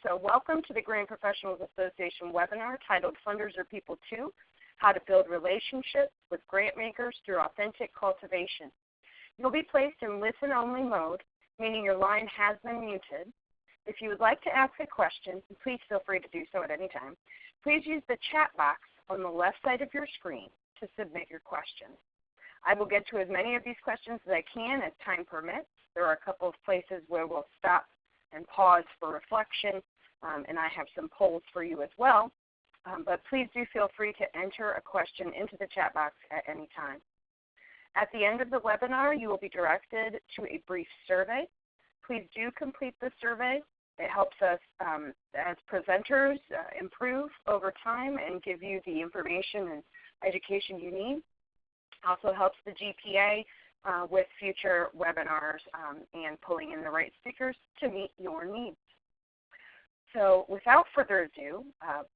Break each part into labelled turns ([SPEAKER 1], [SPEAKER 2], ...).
[SPEAKER 1] So welcome to the Grant Professionals Association webinar titled Funders Are People Too, How to Build Relationships with Grant Makers Through Authentic Cultivation. You'll be placed in listen-only mode, meaning your line has been muted. If you would like to ask a question, please feel free to do so at any time. Please use the chat box on the left side of your screen to submit your questions. I will get to as many of these questions as I can as time permits. There are a couple of places where we'll stop and pause for reflection, and I have some polls for you as well. But please do feel free to enter a question into the chat box at any time. At the end of the webinar, you will be directed to a brief survey. Please do complete the survey. It helps us as presenters improve over time and give you the information and education you need. Also helps the GPA with future webinars and pulling in the right speakers to meet your needs. So without further ado,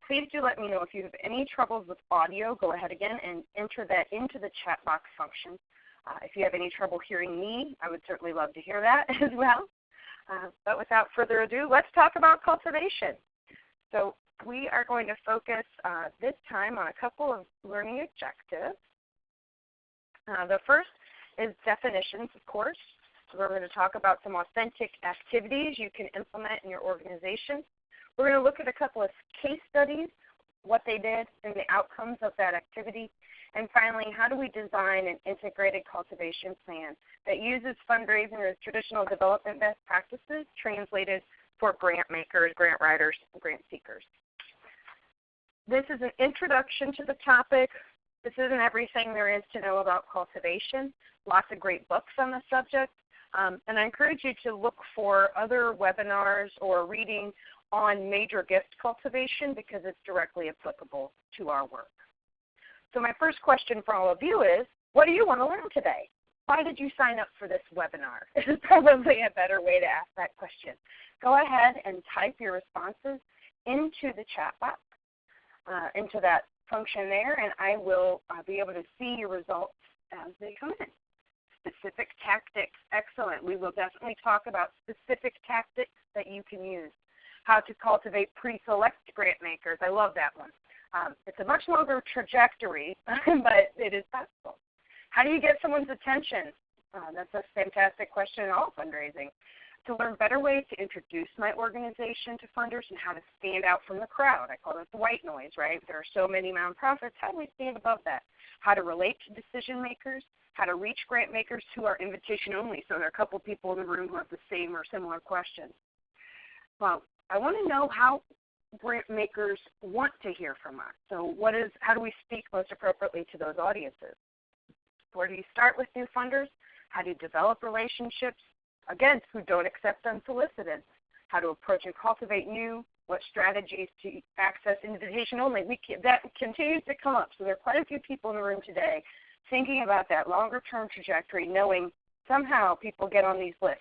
[SPEAKER 1] please do let me know if you have any troubles with audio. Go ahead again and enter that into the chat box function. If you have any trouble hearing me, I would certainly love to hear that as well. But without further ado, let's talk about cultivation. So we are going to focus this time on a couple of learning objectives. The first is definitions, of course. So we're going to talk about some authentic activities you can implement in your organization. We're going to look at a couple of case studies, what they did and the outcomes of that activity. And finally, how do we design an integrated cultivation plan that uses fundraising as traditional development best practices translated for grant makers, grant writers, and grant seekers. This is an introduction to the topic. This isn't everything there is to know about cultivation. Lots of great books on the subject. And I encourage you to look for other webinars or reading on major gift cultivation because it's directly applicable to our work. So my first question for all of you is, what do you want to learn today? Why did you sign up for this webinar? Is probably a better way to ask that question. Go ahead and type your responses into the chat box, into that function there, and I will be able to see your results as they come in. Specific tactics, excellent. We will definitely talk about specific tactics that you can use. How to cultivate pre-select grant makers. I love that one. It's a much longer trajectory, but it is possible. How do you get someone's attention? That's a fantastic question in all fundraising. To learn better ways to introduce my organization to funders and how to stand out from the crowd. I call it the white noise, right? There are so many nonprofits. How do we stand above that? How to relate to decision makers, how to reach grant makers who are invitation only. So there are a couple people in the room who have the same or similar questions. Well, I want to know how grant makers want to hear from us. So how do we speak most appropriately to those audiences? Where do you start with new funders? How do you develop relationships? Again, who don't accept unsolicited, how to approach and cultivate new, what strategies to access invitation only. That continues to come up. So there are quite a few people in the room today thinking about that longer-term trajectory, knowing somehow people get on these lists,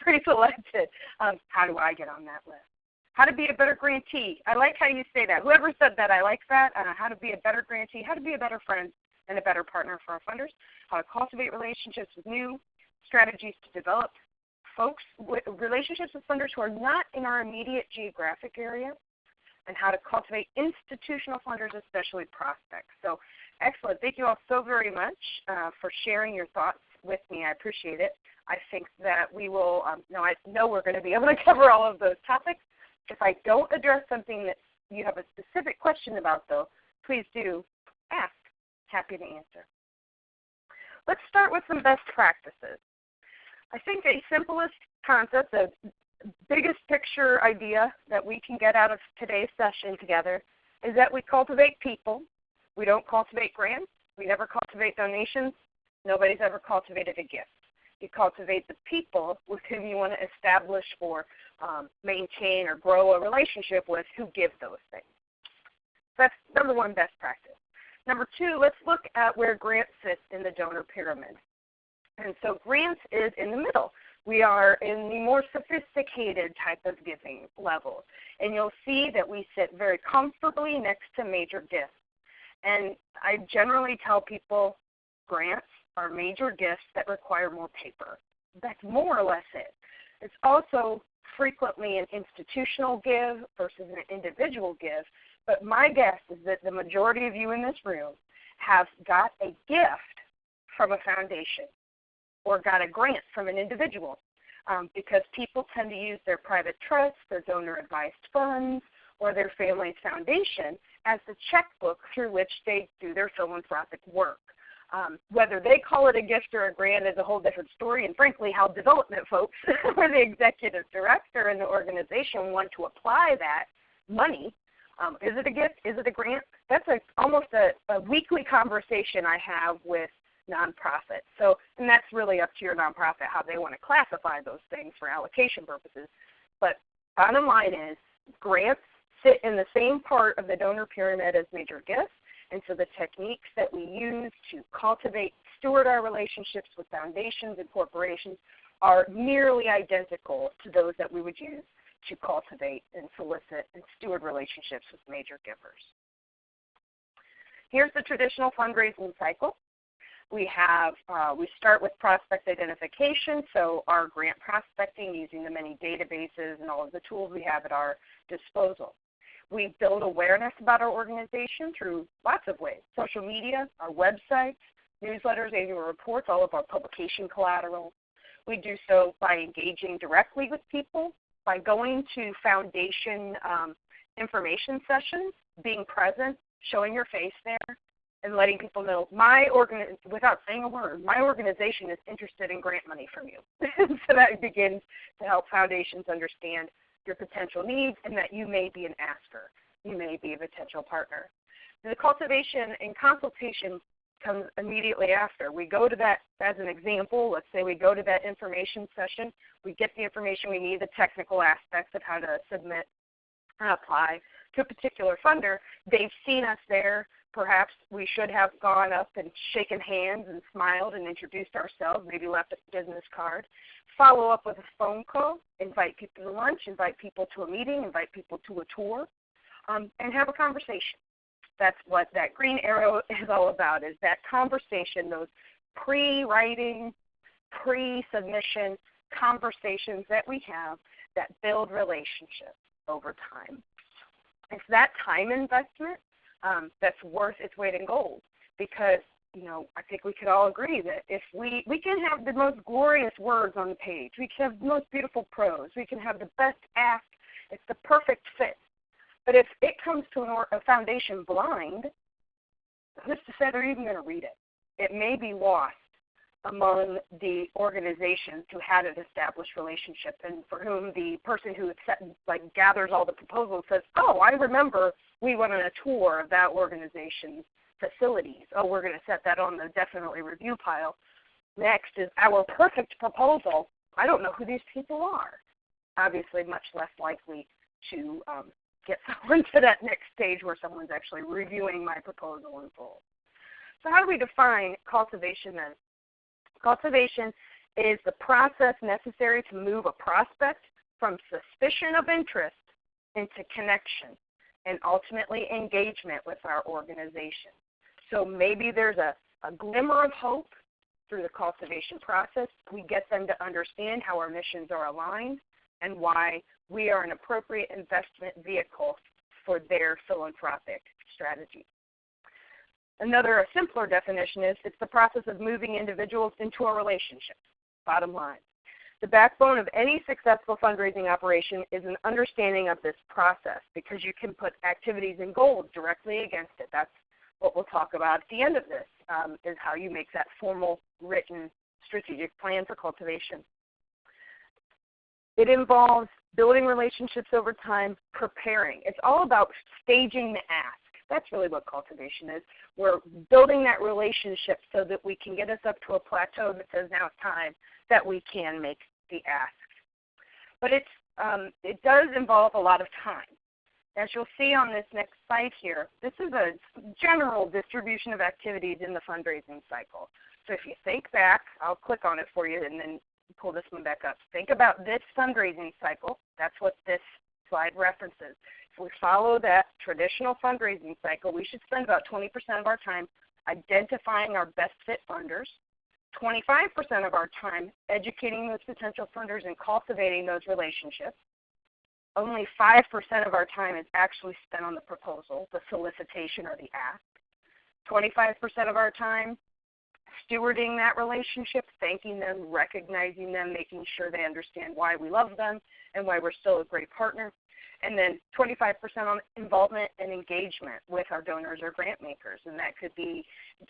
[SPEAKER 1] pre-selected. How do I get on that list? How to be a better grantee. I like how you say that. Whoever said that, I like that. How to be a better grantee, how to be a better friend and a better partner for our funders, how to cultivate relationships with new strategies to develop relationships with funders who are not in our immediate geographic area, and how to cultivate institutional funders, especially prospects. So excellent. Thank you all so very much for sharing your thoughts with me. I appreciate it. I think that we will, I know we're going to be able to cover all of those topics. If I don't address something that you have a specific question about, though, please do ask. Happy to answer. Let's start with some best practices. I think a simplest concept, the biggest picture idea that we can get out of today's session together is that we cultivate people. We don't cultivate grants. We never cultivate donations. Nobody's ever cultivated a gift. You cultivate the people with whom you want to establish or maintain or grow a relationship with who give those things. So that's number one, best practice. Number two, let's look at where grants sits in the donor pyramid. And so grants is in the middle. We are in the more sophisticated type of giving level. And you'll see that we sit very comfortably next to major gifts. And I generally tell people grants are major gifts that require more paper. That's more or less it. It's also frequently an institutional give versus an individual give, but my guess is that the majority of you in this room have got a gift from a foundation or got a grant from an individual, because people tend to use their private trust, their donor-advised funds, or their family's foundation as the checkbook through which they do their philanthropic work. Whether they call it a gift or a grant is a whole different story, and frankly how development folks or the executive director in the organization want to apply that money. Is it a gift? Is it a grant? That's almost a weekly conversation I have with nonprofits. So, and that's really up to your nonprofit how they want to classify those things for allocation purposes. But bottom line is grants sit in the same part of the donor pyramid as major gifts. And so the techniques that we use to cultivate, steward our relationships with foundations and corporations are nearly identical to those that we would use to cultivate and solicit and steward relationships with major givers. Here's the traditional fundraising cycle. We start with prospect identification, so our grant prospecting using the many databases and all of the tools we have at our disposal. We build awareness about our organization through lots of ways: social media, our websites, newsletters, annual reports, all of our publication collateral. We do so by engaging directly with people, by going to foundation information sessions, being present, showing your face there, and letting people know, without saying a word, my organization is interested in grant money from you. So that begins to help foundations understand your potential needs and that you may be an asker. You may be a potential partner. The cultivation and consultation comes immediately after. We go to that, as an example, let's say we go to that information session. We get the information we need, the technical aspects of how to submit and apply to a particular funder. They've seen us there. Perhaps we should have gone up and shaken hands and smiled and introduced ourselves, maybe left a business card. Follow up with a phone call, invite people to lunch, invite people to a meeting, invite people to a tour, and have a conversation. That's what that green arrow is all about, is that conversation, those pre-writing, pre-submission conversations that we have that build relationships over time. It's that time investment that's worth its weight in gold, because I think we could all agree that if we can have the most glorious words on the page, we can have the most beautiful prose, we can have the best ask, it's the perfect fit. But if it comes to a foundation blind, who's to say they're even going to read it? It may be lost among the organizations who had an established relationship and for whom the person who gathers all the proposals says, oh, I remember we went on a tour of that organization's facilities. Oh, we're going to set that on the definitely review pile. Next is our perfect proposal. I don't know who these people are. Obviously much less likely to get someone to that next stage where someone's actually reviewing my proposal in full. So how do we define cultivation then? Cultivation is the process necessary to move a prospect from suspicion of interest into connection and ultimately engagement with our organization. So maybe there's a glimmer of hope through the cultivation process. We get them to understand how our missions are aligned and why we are an appropriate investment vehicle for their philanthropic strategy. Another, a simpler definition is it's the process of moving individuals into a relationship, bottom line. The backbone of any successful fundraising operation is an understanding of this process, because you can put activities in gold directly against it. That's what we'll talk about at the end of this, is how you make that formal, written, strategic plan for cultivation. It involves building relationships over time, preparing. It's all about staging the ask. That's really what cultivation is. We're building that relationship so that we can get us up to a plateau that says now it's time that we can make the ask. But it does involve a lot of time. As you'll see on this next slide here, this is a general distribution of activities in the fundraising cycle. So if you think back, I'll click on it for you and then pull this one back up. Think about this fundraising cycle. That's what this slide references. If we follow that traditional fundraising cycle, we should spend about 20% of our time identifying our best fit funders, 25% of our time educating those potential funders and cultivating those relationships. Only 5% of our time is actually spent on the proposal, the solicitation, or the ask. 25% of our time stewarding that relationship, thanking them, recognizing them, making sure they understand why we love them and why we're still a great partner. And then 25% on involvement and engagement with our donors or grant makers. And that could be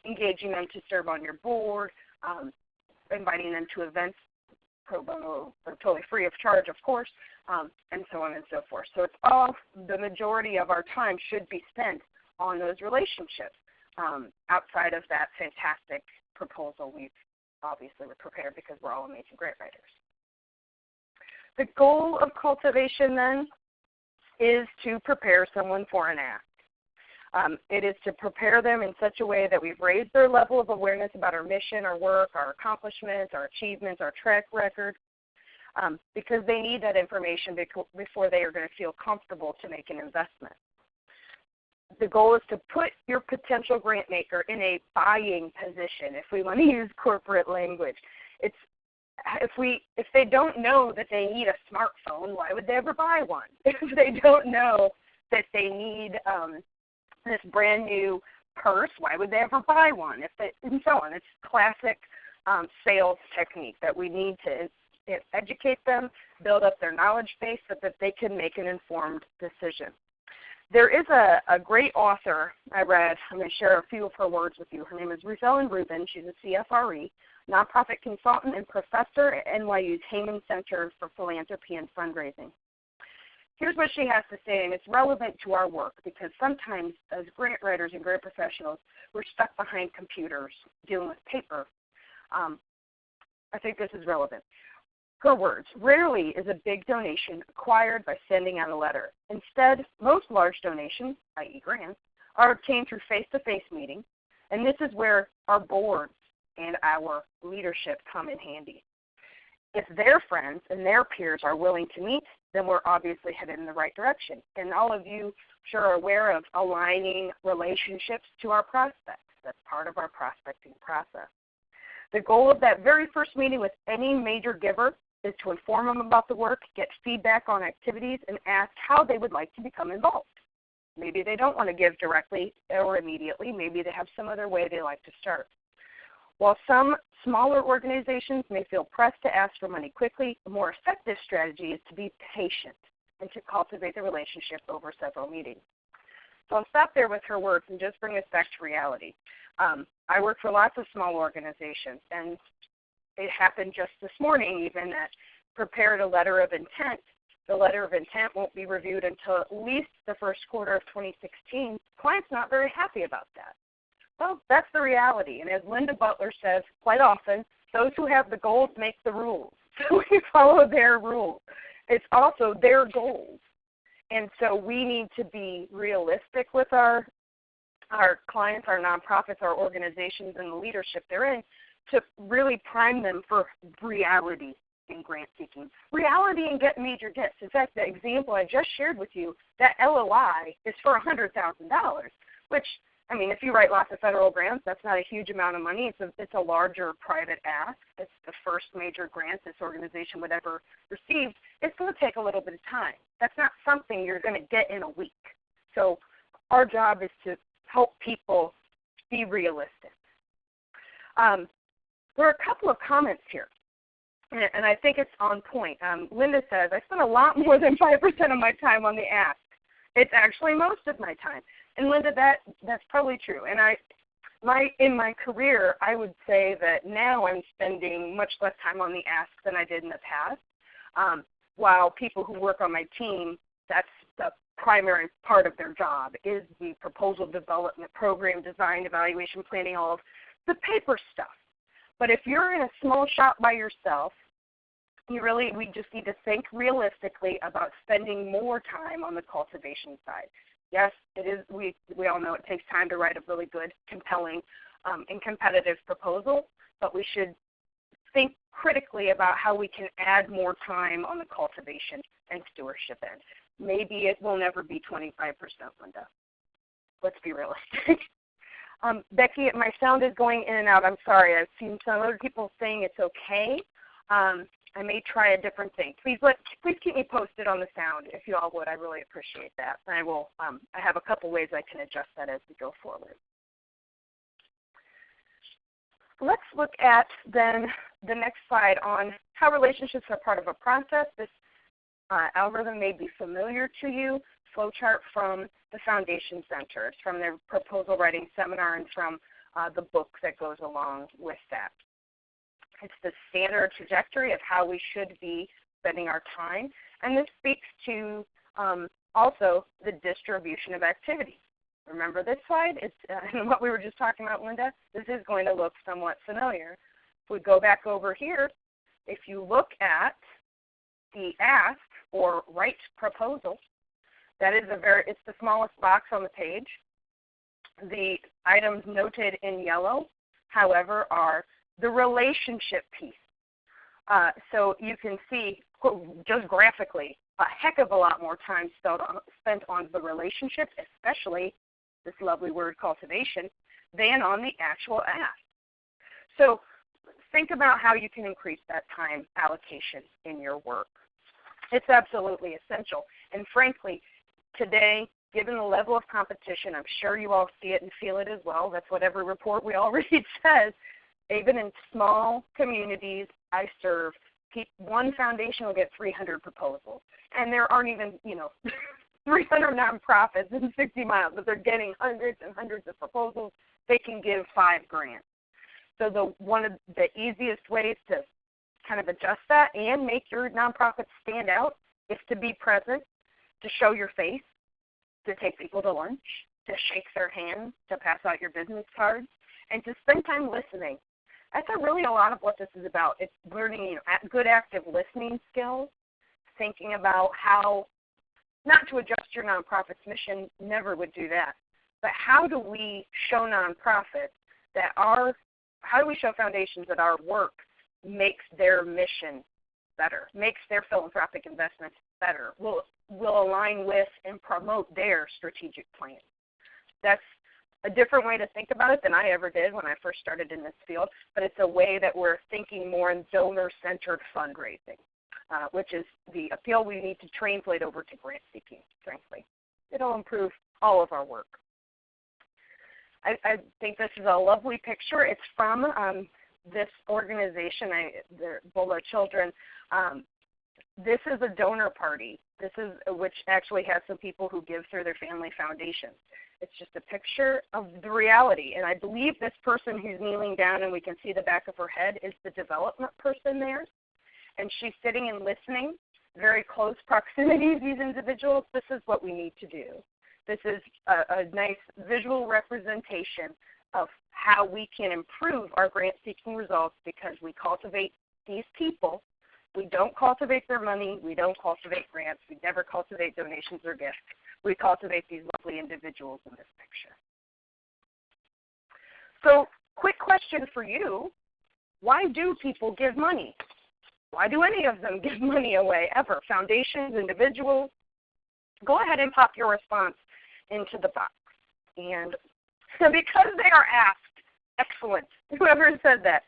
[SPEAKER 1] engaging them to serve on your board, inviting them to events pro bono or totally free of charge, of course, and so on and so forth. So it's all, the majority of our time should be spent on those relationships outside of that fantastic proposal we've obviously prepared because we're all amazing grant writers. The goal of cultivation then is to prepare someone for an ask. It is to prepare them in such a way that we've raised their level of awareness about our mission, our work, our accomplishments, our achievements, our track record, because they need that information before they are going to feel comfortable to make an investment. The goal is to put your potential grant maker in a buying position, if we want to use corporate language. It's if they don't know that they need a smartphone, why would they ever buy one? If they don't know that they need this brand new purse, why would they ever buy one? And so on. It's classic sales technique that we need to educate them, build up their knowledge base so that they can make an informed decision. There is a great author I read. I'm going to share a few of her words with you. Her name is Ruth Ellen Rubin. She's a CFRE, nonprofit consultant and professor at NYU's Heyman Center for Philanthropy and Fundraising. Here's what she has to say, and it's relevant to our work because sometimes as grant writers and grant professionals, we're stuck behind computers dealing with paper. I think this is relevant. Her words, rarely is a big donation acquired by sending out a letter. Instead, most large donations, i.e. grants, are obtained through face-to-face meetings, and this is where our boards and our leadership come in handy. If their friends and their peers are willing to meet, then we're obviously headed in the right direction. And all of you, I'm sure, are aware of aligning relationships to our prospects. That's part of our prospecting process. The goal of that very first meeting with any major giver is to inform them about the work, get feedback on activities, and ask how they would like to become involved. Maybe they don't want to give directly or immediately. Maybe they have some other way they like to start. While some smaller organizations may feel pressed to ask for money quickly, a more effective strategy is to be patient and to cultivate the relationship over several meetings. So I'll stop there with her words and just bring us back to reality. I work for lots of small organizations, and it happened just this morning even that prepared a letter of intent. The letter of intent won't be reviewed until at least the first quarter of 2016. Client's not very happy about that. Well, that's the reality. And as Linda Butler says quite often, those who have the goals make the rules. So we follow their rules. It's also their goals. And so we need to be realistic with our clients, our nonprofits, our organizations, and the leadership they're in to really prime them for reality in grant seeking. Reality in get major gifts. In fact, the example I just shared with you, that LOI is for $100,000, which, I mean, if you write lots of federal grants, that's not a huge amount of money. It's a larger private ask. It's the first major grant this organization would ever receive. It's going to take a little bit of time. That's not something you're going to get in a week. So our job is to help people be realistic. There are a couple of comments here, and I think it's on point. Linda says, I spend a lot more than 5% of my time on the ask. It's actually most of my time. And Linda, that's probably true. And in my career, I would say that now I'm spending much less time on the ask than I did in the past. While people who work on my team, that's the primary part of their job is the proposal development, program design, evaluation, planning, all of the paper stuff. But if you're in a small shop by yourself, we just need to think realistically about spending more time on the cultivation side. Yes, it is. We all know it takes time to write a really good, compelling, and competitive proposal, but we should think critically about how we can add more time on the cultivation and stewardship end. Maybe it will never be 25%, Linda. Let's be realistic. Becky, my sound is going in and out. I'm sorry. I've seen some other people saying it's okay. I may try a different thing. Please keep me posted on the sound if you all would. I really appreciate that. I will. I have a couple ways I can adjust that as we go forward. Let's look at then the next slide on how relationships are part of a process. This algorithm may be familiar to you. Flowchart from the Foundation Center. It's from their proposal writing seminar and from the book that goes along with that. It's the standard trajectory of how we should be spending our time. And this speaks to also the distribution of activity. Remember this slide? It's what we were just talking about, Linda. This is going to look somewhat familiar. If we go back over here, if you look at the ask or write proposal, that is it's the smallest box on the page. The items noted in yellow, however, are the relationship piece. So you can see just graphically a heck of a lot more time spent on the relationship, especially this lovely word cultivation, than on the actual ask. So think about how you can increase that time allocation in your work. It's absolutely essential. And frankly, today, given the level of competition, I'm sure you all see it and feel it as well. That's what every report we all read says. Even in small communities I serve, one foundation will get 300 proposals. And there aren't even, 300 nonprofits in 60 miles, but they're getting hundreds and hundreds of proposals. They can give 5 grants. So one of the easiest ways to kind of adjust that and make your nonprofit stand out is to be present, to show your face, to take people to lunch, to shake their hand, to pass out your business cards, and to spend time listening. That's really a lot of what this is about. It's learning good active listening skills, thinking about how, not to adjust your nonprofit's mission, never would do that, but how do we show nonprofits that how do we show foundations that our work makes their mission better, makes their philanthropic investments better, will align with and promote their strategic plan. That's a different way to think about it than I ever did when I first started in this field, but it's a way that we're thinking more in donor-centered fundraising, which is the appeal we need to translate over to grant seeking, frankly. It'll improve all of our work. I think this is a lovely picture. It's from this organization, the Bola Children. This is a donor party. This is which actually has some people who give through their family foundations. It's just a picture of the reality. And I believe this person who's kneeling down and we can see the back of her head is the development person there. And she's sitting and listening, very close proximity to these individuals. This is what we need to do. This is a nice visual representation of how we can improve our grant-seeking results because we cultivate these people. We don't cultivate their money. We don't cultivate grants. We never cultivate donations or gifts. We cultivate these lovely individuals in this picture. So, quick question for you. Why do people give money? Why do any of them give money away ever? Foundations, individuals? Go ahead and pop your response into the box. And because they are asked, excellent, whoever said that,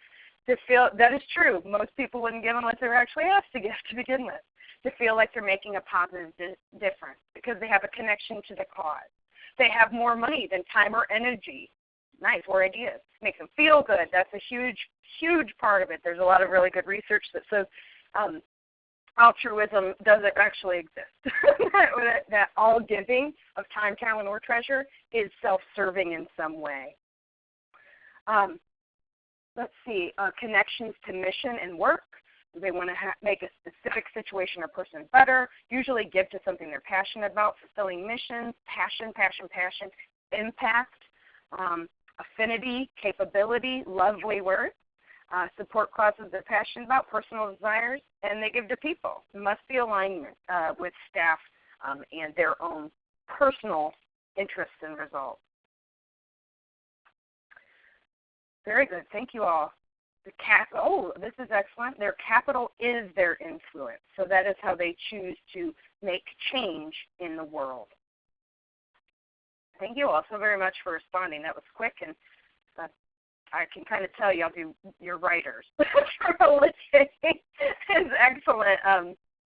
[SPEAKER 1] to feel that is true. Most people wouldn't give unless they were actually asked to give to begin with, to feel like they're making a positive difference because they have a connection to the cause. They have more money than time or energy. Nice, or ideas. Makes them feel good. That's a huge, huge part of it. There's a lot of really good research that says altruism doesn't actually exist. that all giving of time, talent, or treasure is self-serving in some way. Let's see, connections to mission and work. They want to make a specific situation or person better, usually give to something they're passionate about, fulfilling missions, passion, impact, affinity, capability, lovely words, support causes they're passionate about, personal desires, and they give to people. It must be alignment with staff and their own personal interests and results. Very good. Thank you all. This is excellent. Their capital is their influence. So that is how they choose to make change in the world. Thank you all so very much for responding. That was quick, and I can kind of tell you're writers. It's excellent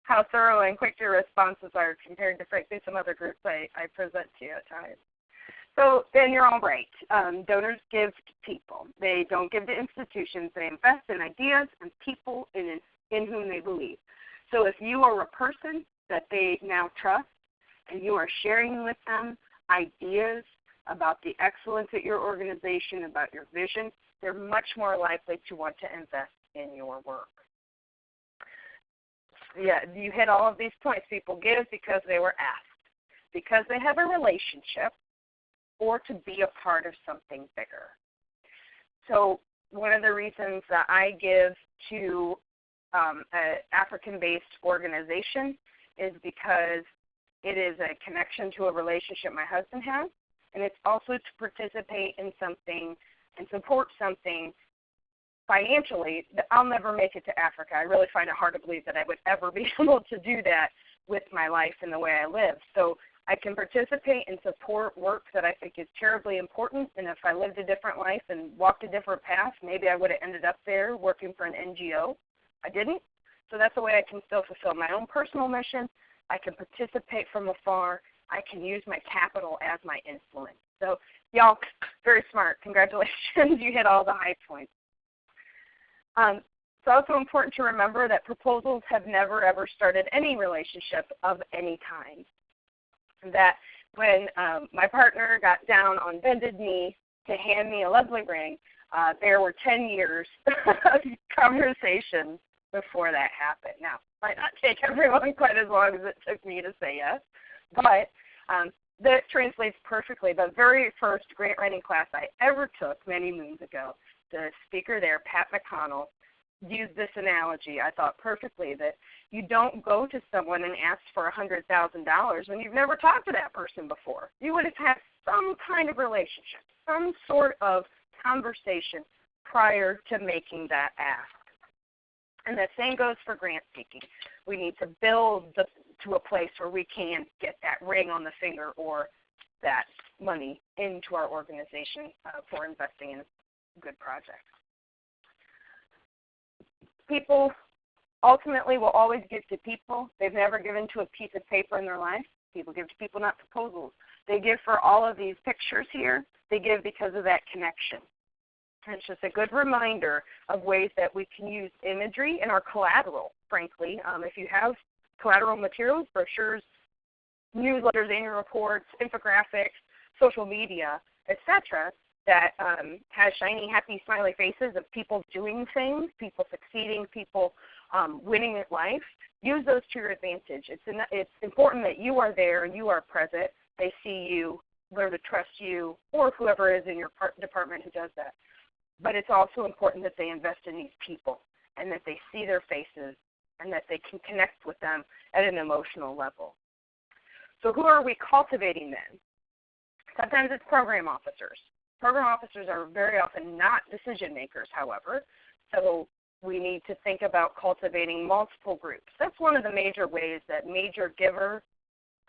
[SPEAKER 1] how thorough and quick your responses are compared to, frankly, some other groups I present to you at times. So then you're all right. Donors give to people. They don't give to institutions. They invest in ideas and people in whom they believe. So if you are a person that they now trust and you are sharing with them ideas about the excellence at your organization, about your vision, they're much more likely to want to invest in your work. Yeah, you hit all of these points. People give because they were asked, because they have a relationship, or to be a part of something bigger. So one of the reasons that I give to an African-based organization is because it is a connection to a relationship my husband has, and it's also to participate in something and support something financially that I'll never make it to Africa. I really find it hard to believe that I would ever be able to do that with my life and the way I live. So I can participate and support work that I think is terribly important, and if I lived a different life and walked a different path, maybe I would have ended up there working for an NGO. I didn't. So that's a way I can still fulfill my own personal mission. I can participate from afar. I can use my capital as my influence. So y'all, very smart. Congratulations. You hit all the high points. It's also important to remember that proposals have never, ever started any relationship of any kind. That when my partner got down on bended knee to hand me a lovely ring, there were 10 years of conversations before that happened. Now, it might not take everyone quite as long as it took me to say yes, but that translates perfectly. The very first grant writing class I ever took many moons ago, the speaker there, Pat McConnell, used this analogy, I thought perfectly, that you don't go to someone and ask for $100,000 when you've never talked to that person before. You would have had some kind of relationship, some sort of conversation prior to making that ask. And the same goes for grant seeking. We need to build to a place where we can get that ring on the finger or that money into our organization for investing in good projects. People ultimately will always give to people. They've never given to a piece of paper in their life. People give to people, not proposals. They give for all of these pictures here. They give because of that connection. And it's just a good reminder of ways that we can use imagery in our collateral, frankly. If you have collateral materials, brochures, newsletters, annual reports, infographics, social media, etc., that has shiny, happy, smiley faces of people doing things, people succeeding, people winning at life, use those to your advantage. It's important that you are there and you are present. They see you, learn to trust you, or whoever is in your department who does that. But it's also important that they invest in these people and that they see their faces and that they can connect with them at an emotional level. So who are we cultivating then? Sometimes it's program officers. Program officers are very often not decision makers, however, so we need to think about cultivating multiple groups. That's one of the major ways that major giver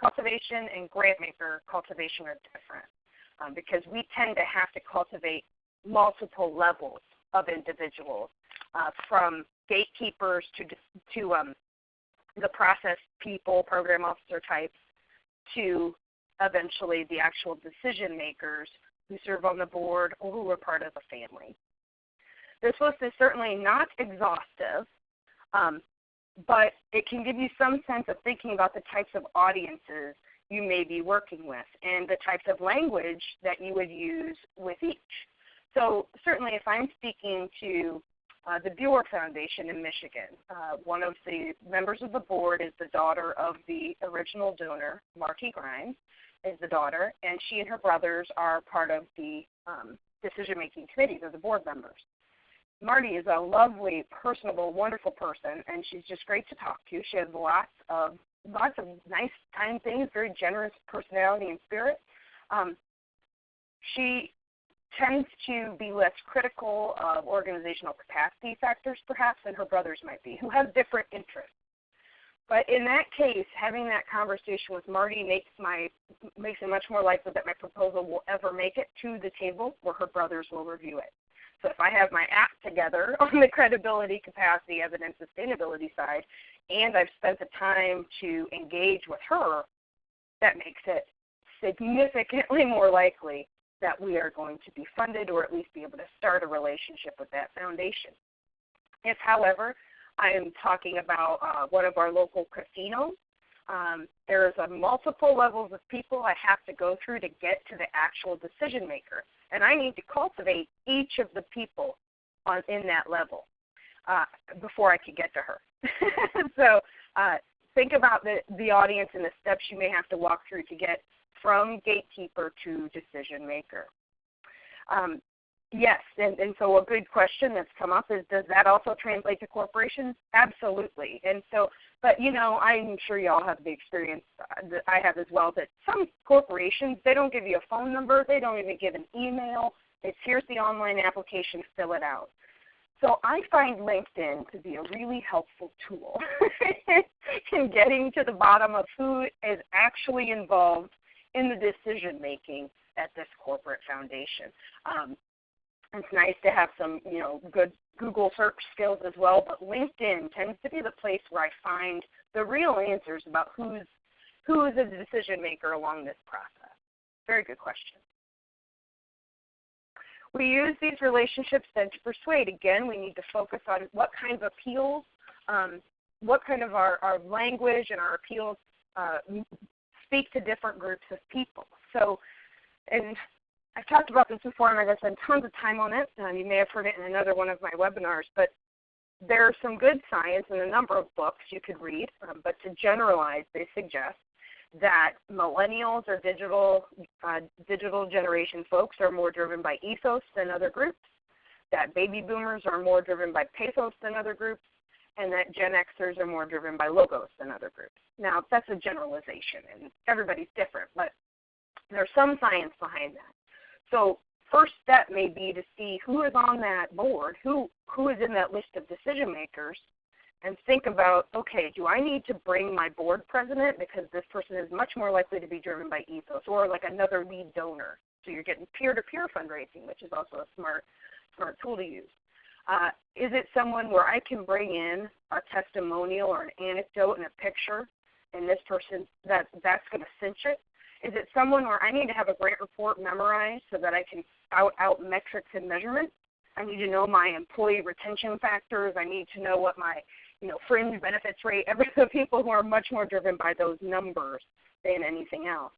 [SPEAKER 1] cultivation and grant maker cultivation are different, because we tend to have to cultivate multiple levels of individuals, from gatekeepers to the process people, program officer types, to eventually the actual decision makers who serve on the board or who are part of the family. This list is certainly not exhaustive, but it can give you some sense of thinking about the types of audiences you may be working with and the types of language that you would use with each. So certainly if I'm speaking to the Buer Foundation in Michigan, one of the members of the board is the daughter of the original donor, Marky Grimes, is the daughter, and she and her brothers are part of the decision-making committee. They're the board members. Marty is a lovely, personable, wonderful person, and she's just great to talk to. She has lots of nice, kind things, very generous personality and spirit. She tends to be less critical of organizational capacity factors, perhaps, than her brothers might be, who have different interests. But in that case, having that conversation with Marty makes it much more likely that my proposal will ever make it to the table where her brothers will review it. So if I have my act together on the credibility, capacity, evidence, sustainability side, and I've spent the time to engage with her, that makes it significantly more likely that we are going to be funded or at least be able to start a relationship with that foundation. If, however, I am talking about one of our local casinos, there's multiple levels of people I have to go through to get to the actual decision maker. And I need to cultivate each of the people in that level before I could get to her. So think about the audience and the steps you may have to walk through to get from gatekeeper to decision maker. Yes, and so a good question that's come up is, does that also translate to corporations? Absolutely. And so, but you know, I'm sure you all have the experience that I have as well, that some corporations, they don't give you a phone number, they don't even give an email. It's here's the online application, fill it out. So I find LinkedIn to be a really helpful tool in getting to the bottom of who is actually involved in the decision making at this corporate foundation. It's nice to have some, you know, good Google search skills as well, but LinkedIn tends to be the place where I find the real answers about who is a decision maker along this process. Very good question. We use these relationships then to persuade. Again, we need to focus on what kind of appeals, what kind of our language and our appeals speak to different groups of people. So, and I've talked about this before, and I've spent tons of time on it. You may have heard it in another one of my webinars, but there's some good science in a number of books you could read, but to generalize, they suggest that millennials or digital generation folks are more driven by ethos than other groups, that baby boomers are more driven by pathos than other groups, and that Gen Xers are more driven by logos than other groups. Now, that's a generalization, and everybody's different, but there's some science behind that. So first step may be to see who is on that board, who is in that list of decision makers, and think about, okay, do I need to bring my board president because this person is much more likely to be driven by ethos, or like another lead donor. So you're getting peer-to-peer fundraising, which is also a smart tool to use. Is it someone where I can bring in a testimonial or an anecdote and a picture, and this person, that's going to cinch it? Is it someone where I need to have a grant report memorized so that I can out metrics and measurements? I need to know my employee retention factors. I need to know what my fringe benefits rate. The people who are much more driven by those numbers than anything else.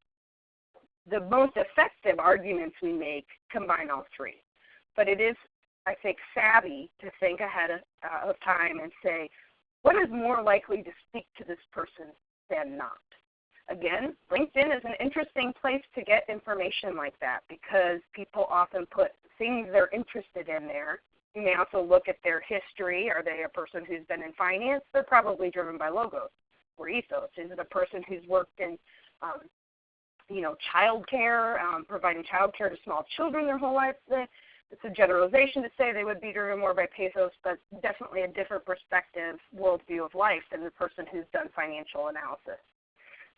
[SPEAKER 1] The most effective arguments we make combine all three. But it is, I think, savvy to think ahead of time and say, what is more likely to speak to this person than not? Again, LinkedIn is an interesting place to get information like that because people often put things they're interested in there. You may also look at their history. Are they a person who's been in finance? They're probably driven by logos or ethos. Is it a person who's worked in, child care, providing child care to small children their whole life? It's a generalization to say they would be driven more by pathos, but definitely a different perspective, worldview of life than the person who's done financial analysis.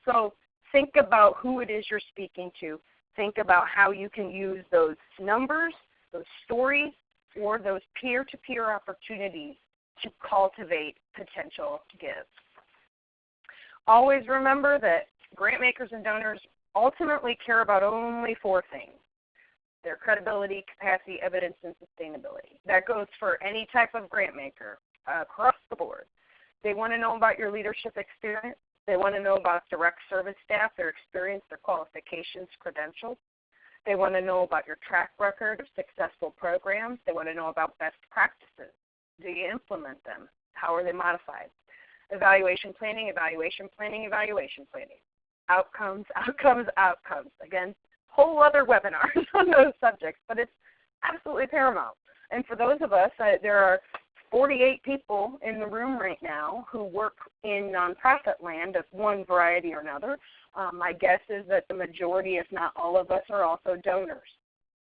[SPEAKER 1] So think about who it is you're speaking to. Think about how you can use those numbers, those stories, or those peer-to-peer opportunities to cultivate potential gifts. Always remember that grant makers and donors ultimately care about only four things: their credibility, capacity, evidence, and sustainability. That goes for any type of grant maker across the board. They want to know about your leadership experience. They want to know about direct service staff, their experience, their qualifications, credentials. They want to know about your track record of successful programs. They want to know about best practices. Do you implement them? How are they modified? Evaluation planning, evaluation planning, evaluation planning. Outcomes, outcomes, outcomes. Again, whole other webinars on those subjects, but it's absolutely paramount. And for those of us, there are 48 people in the room right now who work in nonprofit land of one variety or another. My guess is that the majority, if not all of us, are also donors.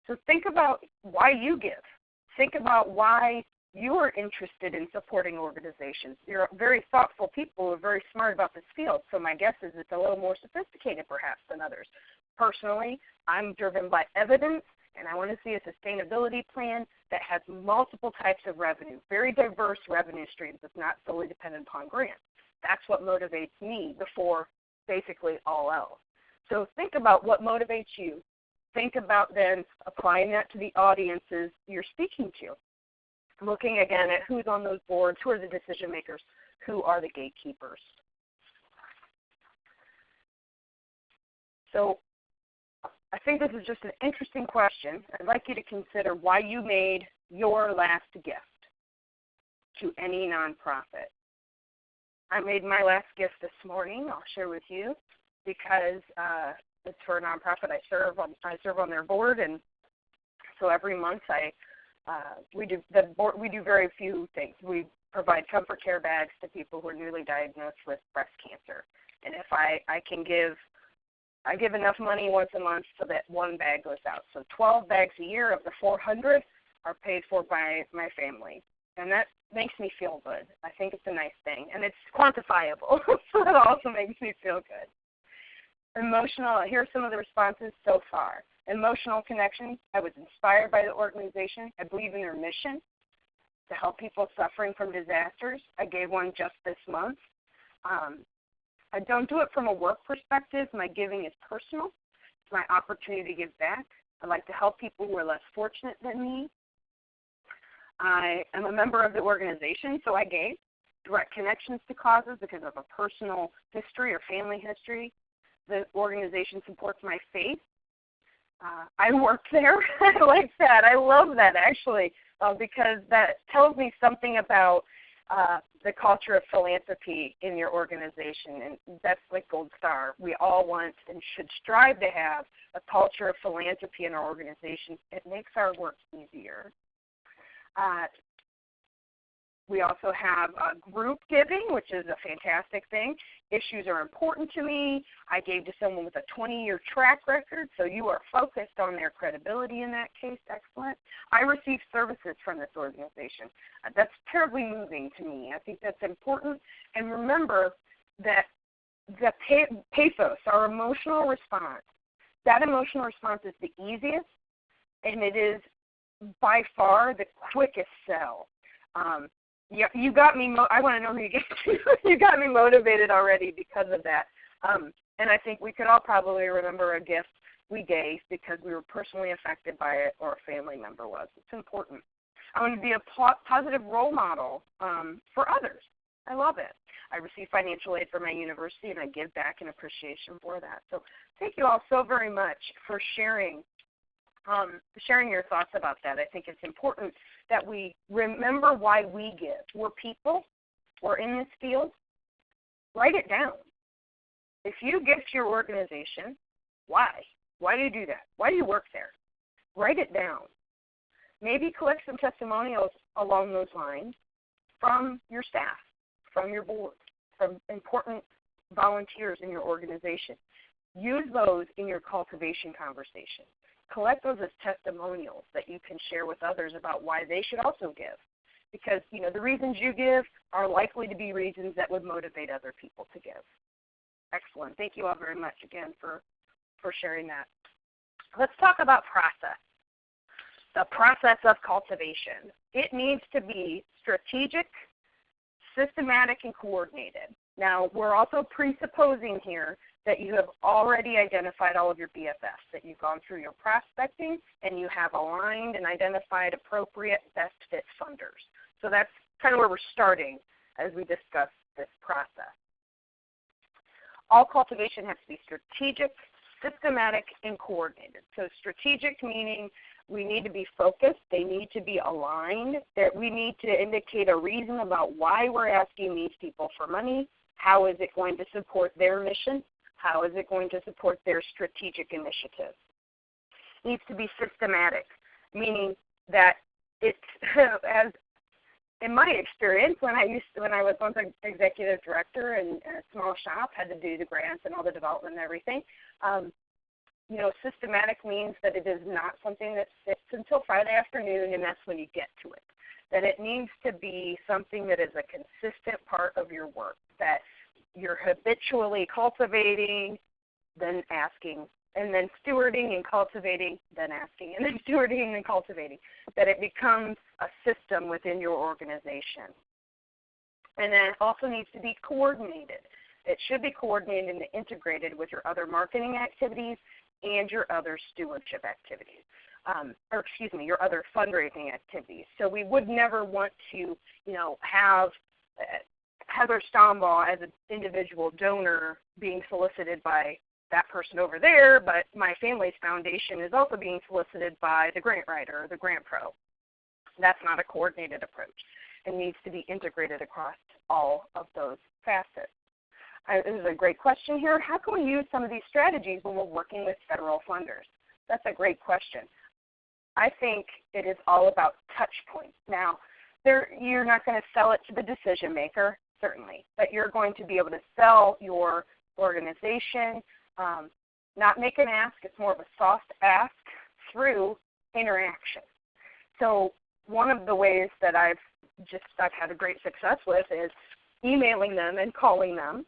[SPEAKER 1] So think about why you give. Think about why you are interested in supporting organizations. You're very thoughtful people who are very smart about this field, so my guess is it's a little more sophisticated perhaps than others. Personally, I'm driven by evidence, and I want to see a sustainability plan that has multiple types of revenue, very diverse revenue streams that's not solely dependent upon grants. That's what motivates me before basically all else. So think about what motivates you. Think about then applying that to the audiences you're speaking to. Looking again at who's on those boards, who are the decision makers, who are the gatekeepers. So I think this is just an interesting question. I'd like you to consider why you made your last gift to any nonprofit. I made my last gift this morning. I'll share with you because it's for a nonprofit I serve on their board, and so every month we do very few things. We provide comfort care bags to people who are newly diagnosed with breast cancer, and if I give enough money once a month so that one bag goes out. So 12 bags a year of the 400 are paid for by my family, and that makes me feel good. I think it's a nice thing, and it's quantifiable, so it also makes me feel good. Emotional, here are some of the responses so far. Emotional connection, I was inspired by the organization. I believe in their mission to help people suffering from disasters. I gave one just this month. I don't do it from a work perspective. My giving is personal. It's my opportunity to give back. I like to help people who are less fortunate than me. I am a member of the organization, so I gave direct connections to causes because of a personal history or family history. The organization supports my faith. I work there. I like that. I love that, actually, because that tells me something about the culture of philanthropy in your organization, and that's like gold star. We all want and should strive to have a culture of philanthropy in our organization. It makes our work easier. We also have group giving, which is a fantastic thing. Issues are important to me. I gave to someone with a 20-year track record, so you are focused on their credibility in that case. Excellent. I receive services from this organization. That's terribly moving to me. I think that's important. And remember that the pathos, our emotional response, that emotional response is the easiest, and it is by far the quickest sell. Yeah, you got me. I want to know who you gave to. You got me motivated already because of that. And I think we could all probably remember a gift we gave because we were personally affected by it or a family member was. It's important. I want to be a positive role model for others. I love it. I receive financial aid from my university, and I give back in appreciation for that. So thank you all so very much for sharing your thoughts about that. I think it's important that we remember why we give. We're people. We're in this field. Write it down. If you give to your organization, why? Why do you do that? Why do you work there? Write it down. Maybe collect some testimonials along those lines from your staff, from your board, from important volunteers in your organization. Use those in your cultivation conversation. Collect those as testimonials that you can share with others about why they should also give. Because, the reasons you give are likely to be reasons that would motivate other people to give. Excellent. Thank you all very much again for sharing that. Let's talk about process. The process of cultivation. It needs to be strategic, systematic, and coordinated. Now, we're also presupposing here that you have already identified all of your BFFs, that you've gone through your prospecting, and you have aligned and identified appropriate best fit funders. So that's kind of where we're starting as we discuss this process. All cultivation has to be strategic, systematic, and coordinated. So strategic meaning we need to be focused, they need to be aligned, that we need to indicate a reason about why we're asking these people for money, how is it going to support their mission, how is it going to support their strategic initiative. It needs to be systematic, meaning that it's, as in my experience, when I was once an executive director in a small shop, had to do the grants and all the development and everything, systematic means that it is not something that sits until Friday afternoon, and that's when you get to it. that it needs to be something that is a consistent part of your work, that you're habitually cultivating, then asking, and then stewarding and cultivating, then asking, and then stewarding and cultivating, that it becomes a system within your organization. And then it also needs to be coordinated. It should be coordinated and integrated with your other marketing activities and your other stewardship activities, your other fundraising activities. So we would never want to, have Heather Stombaugh as an individual donor being solicited by that person over there, but my family's foundation is also being solicited by the grant writer or the grant pro. That's not a coordinated approach. It needs to be integrated across all of those facets. This is a great question here. How can we use some of these strategies when we're working with federal funders? That's a great question. I think it is all about touch points. Now, you're not going to sell it to the decision maker, certainly, but you're going to be able to sell your organization, not make an ask. It's more of a soft ask through interaction. So one of the ways that I've had a great success with is emailing them and calling them,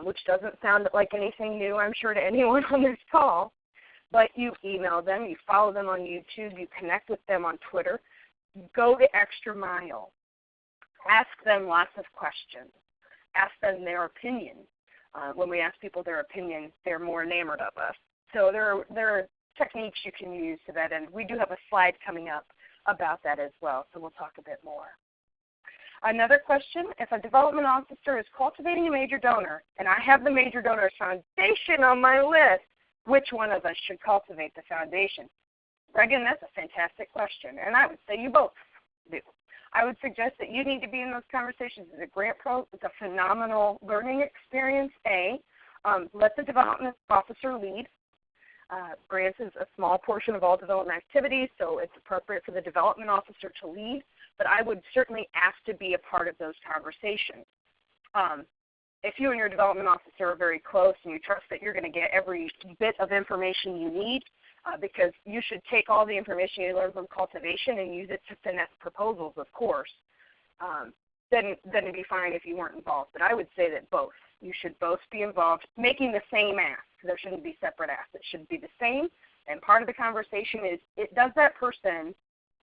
[SPEAKER 1] which doesn't sound like anything new, I'm sure, to anyone on this call. But you email them, you follow them on YouTube, you connect with them on Twitter, go the extra mile. Ask them lots of questions. Ask them their opinion. When we ask people their opinion, they're more enamored of us. So there are techniques you can use to that end. We do have a slide coming up about that as well, so we'll talk a bit more. Another question, if a development officer is cultivating a major donor, and I have the Major Donors Foundation on my list, which one of us should cultivate the foundation? Regan, that's a fantastic question, and I would say you both do. I would suggest that you need to be in those conversations as a grant pro. It's a phenomenal learning experience, let the development officer lead. Grants is a small portion of all development activities, so it's appropriate for the development officer to lead, but I would certainly ask to be a part of those conversations. If you and your development officer are very close and you trust that you're going to get every bit of information you need, because you should take all the information you learn from cultivation and use it to finesse proposals, of course, then it'd be fine if you weren't involved. But I would say that both. You should both be involved, making the same ask. There shouldn't be separate asks. It should be the same. And part of the conversation is, does that person,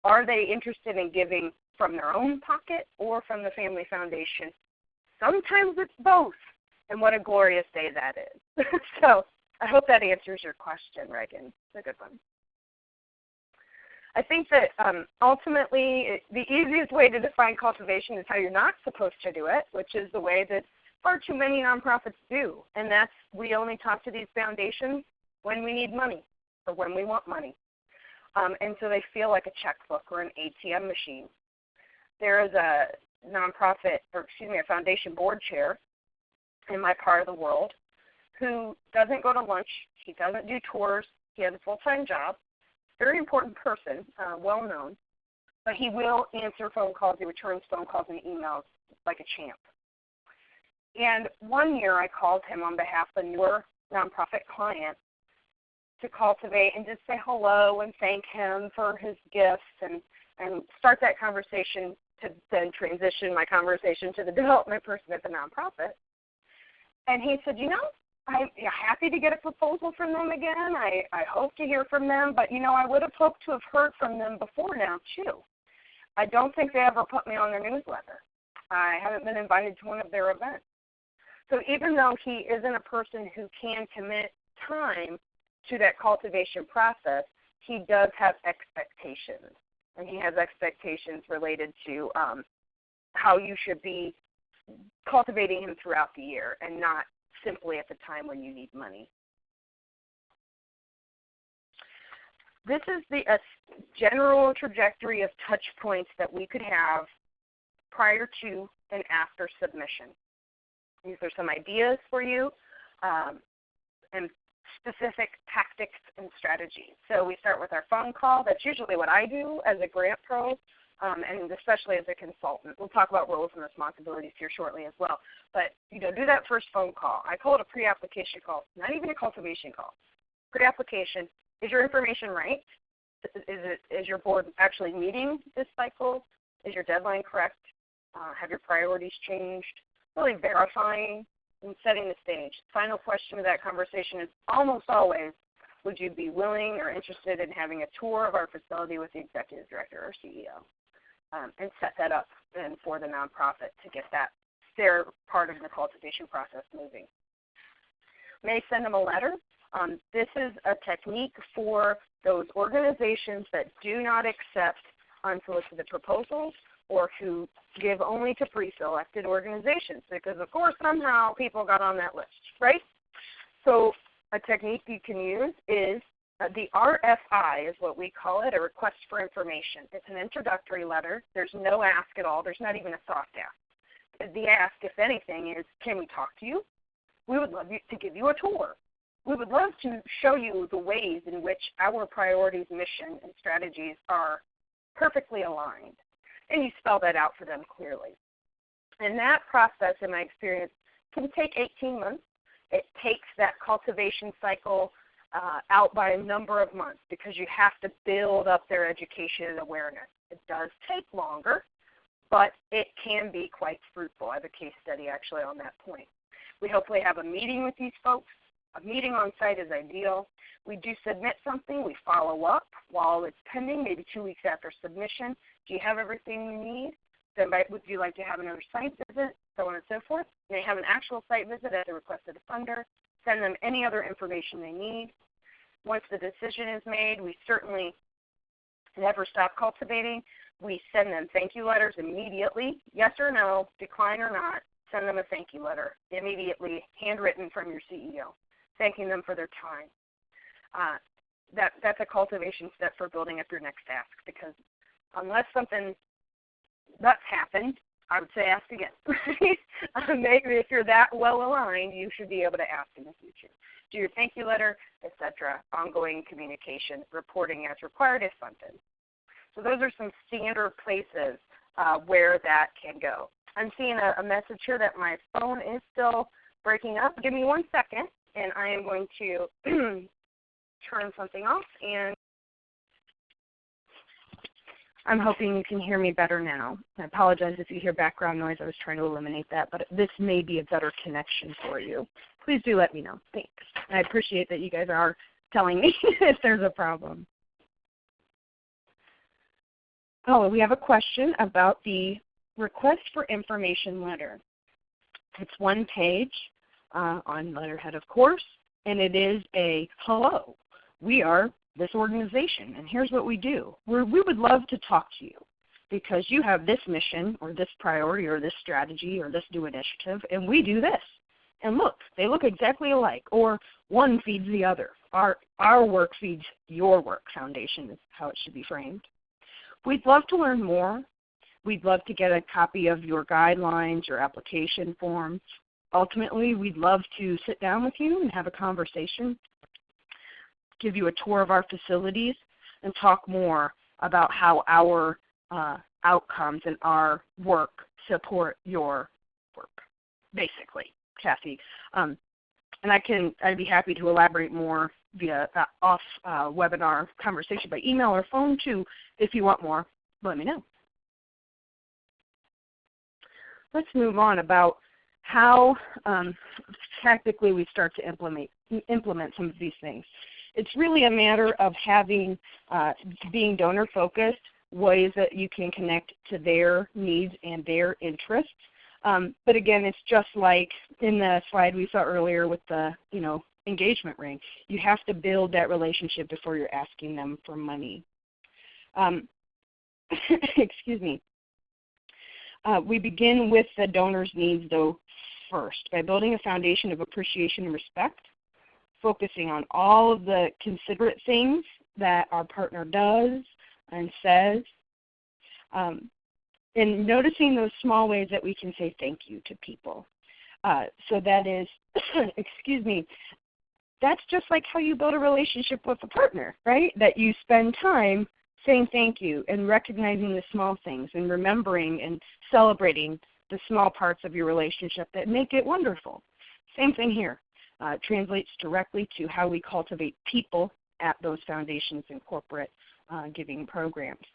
[SPEAKER 1] are they interested in giving from their own pocket or from the family foundation? Sometimes it's both. And what a glorious day that is. So I hope that answers your question, Reagan. It's a good one. I think that ultimately the easiest way to define cultivation is how you're not supposed to do it, which is the way that far too many nonprofits do. And that's, we only talk to these foundations when we need money or when we want money. And so they feel like a checkbook or an ATM machine. There is a a foundation board chair in my part of the world who doesn't go to lunch. He doesn't do tours. He has a full-time job. Very important person, well known. But he will answer phone calls. He returns phone calls and emails like a champ. And one year I called him on behalf of a newer nonprofit client to cultivate and just say hello and thank him for his gifts and start that conversation to then transition my conversation to the development person at the nonprofit. And he said, I'm happy to get a proposal from them again. I hope to hear from them, but, I would have hoped to have heard from them before now, too. I don't think they ever put me on their newsletter. I haven't been invited to one of their events. So even though he isn't a person who can commit time to that cultivation process, he does have expectations. And he has expectations related to how you should be cultivating him throughout the year and not simply at the time when you need money. This is the general trajectory of touch points that we could have prior to and after submission. These are some ideas for you and specific tactics and strategies. So we start with our phone call. That's usually what I do as a grant pro and especially as a consultant. We'll talk about roles and responsibilities here shortly as well. But, do that first phone call. I call it a pre-application call, not even a cultivation call. Pre-application, is your information right? Is your board actually meeting this cycle? Is your deadline correct? Have your priorities changed? Really verifying and setting the stage. Final question of that conversation is almost always, would you be willing or interested in having a tour of our facility with the executive director or CEO? And set that up then for the nonprofit to get their part of the cultivation process moving. May send them a letter. This is a technique for those organizations that do not accept unsolicited proposals or who give only to pre-selected organizations, because of course somehow people got on that list, right? So a technique you can use is the RFI is what we call it, a request for information. It's an introductory letter. There's no ask at all. There's not even a soft ask. The ask, if anything, is, can we talk to you? We would love to give you a tour. We would love to show you the ways in which our priorities, mission, and strategies are perfectly aligned. And you spell that out for them clearly. And that process, in my experience, can take 18 months. It takes that cultivation cycle out by a number of months because you have to build up their education and awareness. It does take longer, but it can be quite fruitful. I have a case study actually on that point. We hopefully have a meeting with these folks. A meeting on site is ideal. We do submit something. We follow up while it's pending, maybe 2 weeks after submission. Do you have everything you need? Then would you like to have another site visit, so on and so forth? They have an actual site visit at the request of the funder. Send them any other information they need. Once the decision is made, we certainly never stop cultivating. We send them thank you letters immediately, yes or no, decline or not. Send them a thank you letter immediately, handwritten from your CEO, thanking them for their time. That's a cultivation step for building up your next ask, because unless something nuts happened, I would say ask again. Maybe if you're that well aligned, you should be able to ask in the future. Do your thank you letter, etc. Ongoing communication, reporting as required if funded. So those are some standard places where that can go. I'm seeing a message here that my phone is still breaking up. Give me 1 second, and I am going to turn something off, and I'm hoping you can hear me better now. I apologize if you hear background noise. I was trying to eliminate that, but this may be a better connection for you. Please do let me know. Thanks. I appreciate that you guys are telling me if there's a problem. Oh, we have a question about the request for information letter. It's 1 page on letterhead, of course, and it is a hello. We are this organization, and here's what we do. We would love to talk to you because you have this mission or this priority or this strategy or this new initiative, and we do this. And look, they look exactly alike, or one feeds the other. Our work feeds your work, foundation is how it should be framed. We'd love to learn more. We'd love to get a copy of your guidelines, your application forms. Ultimately, we'd love to sit down with you and have a conversation, give you a tour of our facilities, and talk more about how our outcomes and our work support your work, basically, Kathy. And I'd be happy to elaborate more via off webinar conversation by email or phone too. If you want more, let me know. Let's move on about how tactically we start to implement some of these things. It's really a matter of having, being donor focused, ways that you can connect to their needs and their interests. But again, it's just like in the slide we saw earlier with the, engagement ring. You have to build that relationship before you're asking them for money. Excuse me. We begin with the donor's needs, though, first, by building a foundation of appreciation and respect, focusing on all of the considerate things that our partner does and says, and noticing those small ways that we can say thank you to people. So that is, excuse me, that's just like how you build a relationship with a partner, right? That you spend time saying thank you and recognizing the small things and remembering and celebrating the small parts of your relationship that make it wonderful. Same thing here. Translates directly to how we cultivate people at those foundations and corporate giving programs.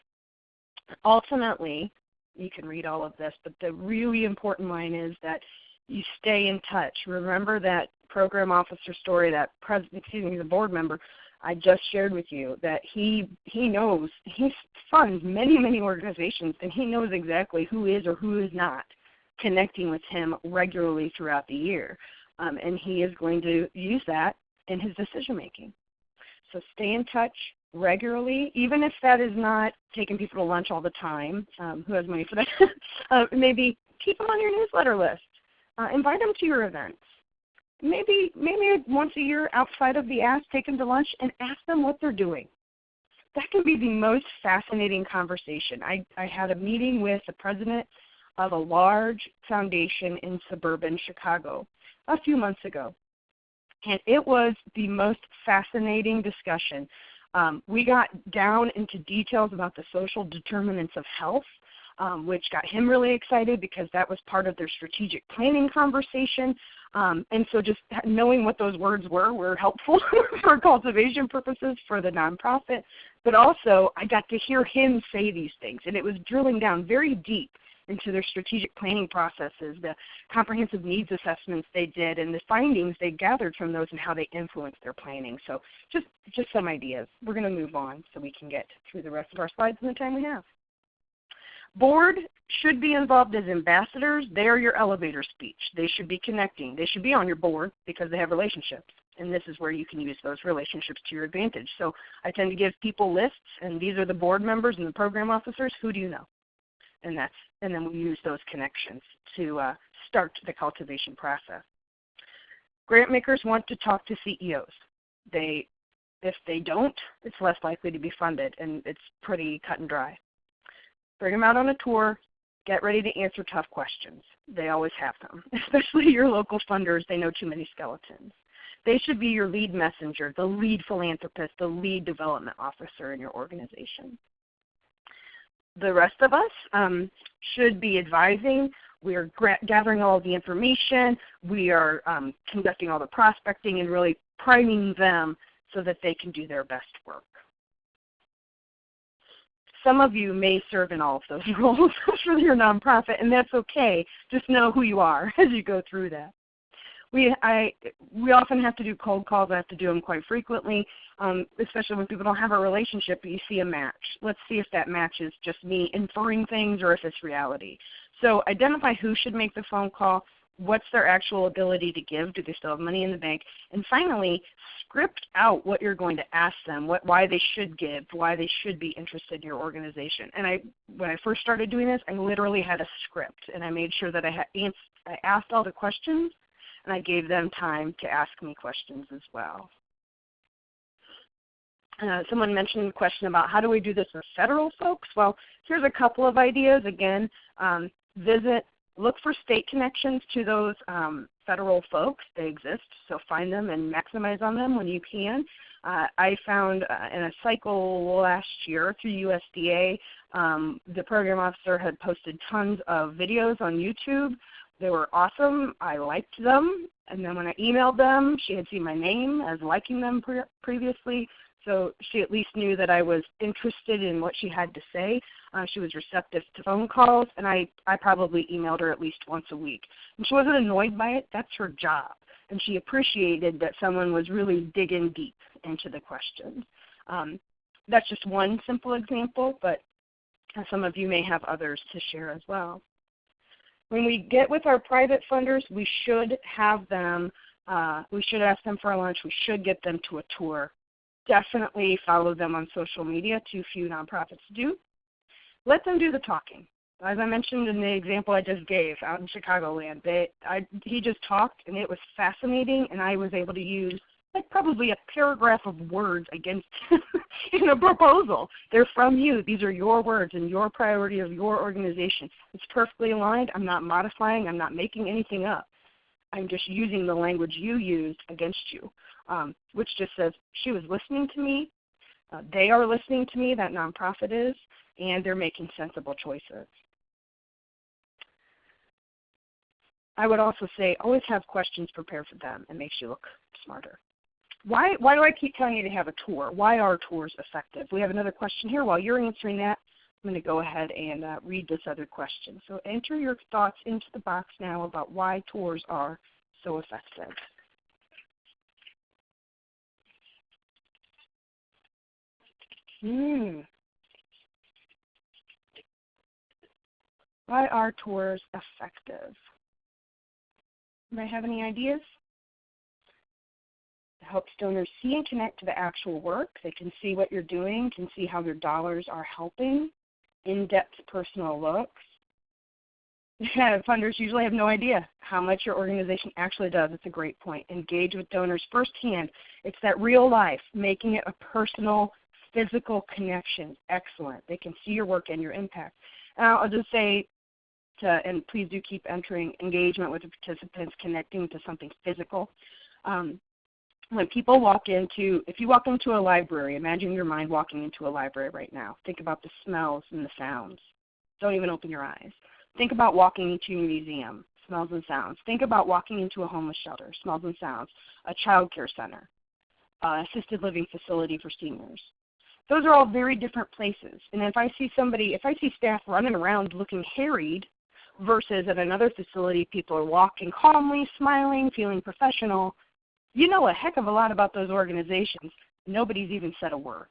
[SPEAKER 1] Ultimately,
[SPEAKER 2] you can read all of this, but the really important line is that you stay in touch. Remember that program officer story, that the board member I just shared with you, that he knows, he funds many, many organizations, and he knows exactly who is or who is not connecting with him regularly throughout the year. And he is going to use that in his decision making. So stay in touch regularly, even if that is not taking people to lunch all the time. Who has money for that? Maybe keep them on your newsletter list. Invite them to your events. Maybe once a year outside of the ask, take them to lunch and ask them what they're doing. That can be the most fascinating conversation. I had a meeting with the president of a large foundation in suburban Chicago a few months ago, and it was the most fascinating discussion. We got down into details about the social determinants of health, which got him really excited because that was part of their strategic planning conversation. And so just knowing what those words were helpful for cultivation purposes for the nonprofit. But also I got to hear him say these things, and it was drilling down very deep into their strategic planning processes, the comprehensive needs assessments they did, and the findings they gathered from those and how they influenced their planning. So just some ideas. We're going to move on so we can get through the rest of our slides in the time we have. Board should be involved as ambassadors. They are your elevator speech. They should be connecting. They should be on your board because they have relationships. And this is where you can use those relationships to your advantage. So I tend to give people lists, and these are the board members and the program officers. Who do you know? And then we use those connections to start the cultivation process. Grant makers want to talk to CEOs. If they don't, it's less likely to be funded, and it's pretty cut and dry. Bring them out on a tour. Get ready to answer tough questions. They always have them, especially your local funders. They know too many skeletons. They should be your lead messenger, the lead philanthropist, the lead development officer in your organization. The rest of us should be advising. We are gathering all the information. We are conducting all the prospecting and really priming them so that they can do their best work. Some of you may serve in all of those roles for your nonprofit, and that's okay. Just know who you are as you go through that. We often have to do cold calls. I have to do them quite frequently, especially when people don't have a relationship, but you see a match. Let's see if that match is just me inferring things or if it's reality. So identify who should make the phone call, what's their actual ability to give, do they still have money in the bank, and finally, script out what you're going to ask them, why they should give, why they should be interested in your organization. And when I first started doing this, I literally had a script, and I made sure that I asked all the questions, and I gave them time to ask me questions as well. Someone mentioned a question about how do we do this with federal folks? Well, here's a couple of ideas. Again, look for state connections to those federal folks. They exist, so find them and maximize on them when you can. I found in a cycle last year through USDA, the program officer had posted tons of videos on YouTube. They were awesome. I liked them. And then when I emailed them, she had seen my name as liking them previously. So she at least knew that I was interested in what she had to say. She was receptive to phone calls, and I probably emailed her at least once a week. And she wasn't annoyed by it. That's her job. And she appreciated that someone was really digging deep into the questions. That's just one simple example, but some of you may have others to share as well. When we get with our private funders, we should have them, we should ask them for a lunch. We should get them to a tour. Definitely follow them on social media. Too few nonprofits do. Let them do the talking. As I mentioned in the example I just gave out in Chicagoland, he just talked, and it was fascinating, and I was able to use probably a paragraph of words against in a proposal. They're from you. These are your words and your priority of your organization. It's perfectly aligned. I'm not modifying. I'm not making anything up. I'm just using the language you used against you, which just says she was listening to me. They are listening to me, that nonprofit is, and they're making sensible choices. I would also say always have questions prepared for them. It makes you look smarter. Why do I keep telling you to have a tour? Why are tours effective? We have another question here. While you're answering that, I'm going to go ahead and read this other question. So enter your thoughts into the box now about why tours are so effective. Why are tours effective? Anybody have any ideas? It helps donors see and connect to the actual work. They can see what you're doing, can see how their dollars are helping. In-depth personal looks. Funders usually have no idea how much your organization actually does. It's a great point. Engage with donors firsthand. It's that real life, making it a personal, physical connection. Excellent. They can see your work and your impact. Now, I'll just say, and please do keep entering engagement with the participants, connecting to something physical. When people walk into, if you walk into a library, imagine your mind walking into a library right now. Think about the smells and the sounds. Don't even open your eyes. Think about walking into a museum, smells and sounds. Think about walking into a homeless shelter, smells and sounds, a child care center, assisted living facility for seniors. Those are all very different places. And if I see staff running around looking harried versus at another facility, people are walking calmly, smiling, feeling professional, you know a heck of a lot about those organizations. Nobody's even said a word.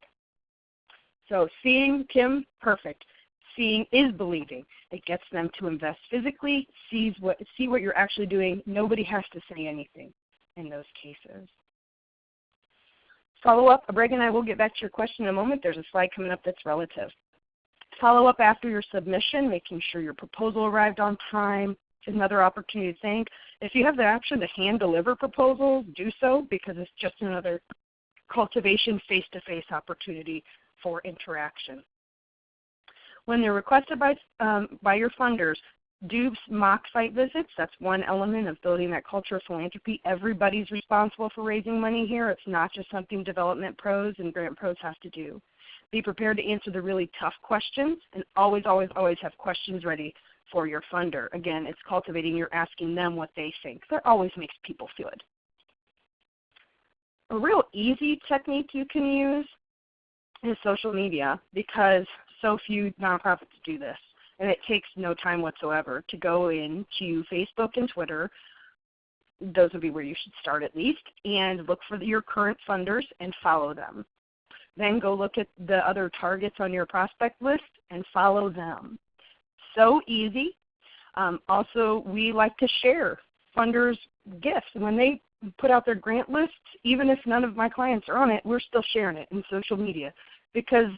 [SPEAKER 2] So seeing, Kim, perfect. Seeing is believing. It gets them to invest physically, see what you're actually doing. Nobody has to say anything in those cases. Follow up. Breg and I will get back to your question in a moment. There's a slide coming up that's relative. Follow up after your submission, making sure your proposal arrived on time. Another opportunity to thank. If you have the option to hand deliver proposals, do so, because it's just another cultivation face-to-face opportunity for interaction. When they're requested by your funders, do mock site visits. That's one element of building that culture of philanthropy. Everybody's responsible for raising money here. It's not just something development pros and grant pros have to do. Be prepared to answer the really tough questions, and always, always, always have questions ready for your funder. Again, it's cultivating. You're asking them what they think. That always makes people feel good. A real easy technique you can use is social media, because so few nonprofits do this, and it takes no time whatsoever to go into Facebook and Twitter. Those would be where you should start at least, and look for your current funders and follow them. Then go look at the other targets on your prospect list and follow them. So easy. Also, we like to share funders' gifts. When they put out their grant lists, even if none of my clients are on it, we're still sharing it in social media, because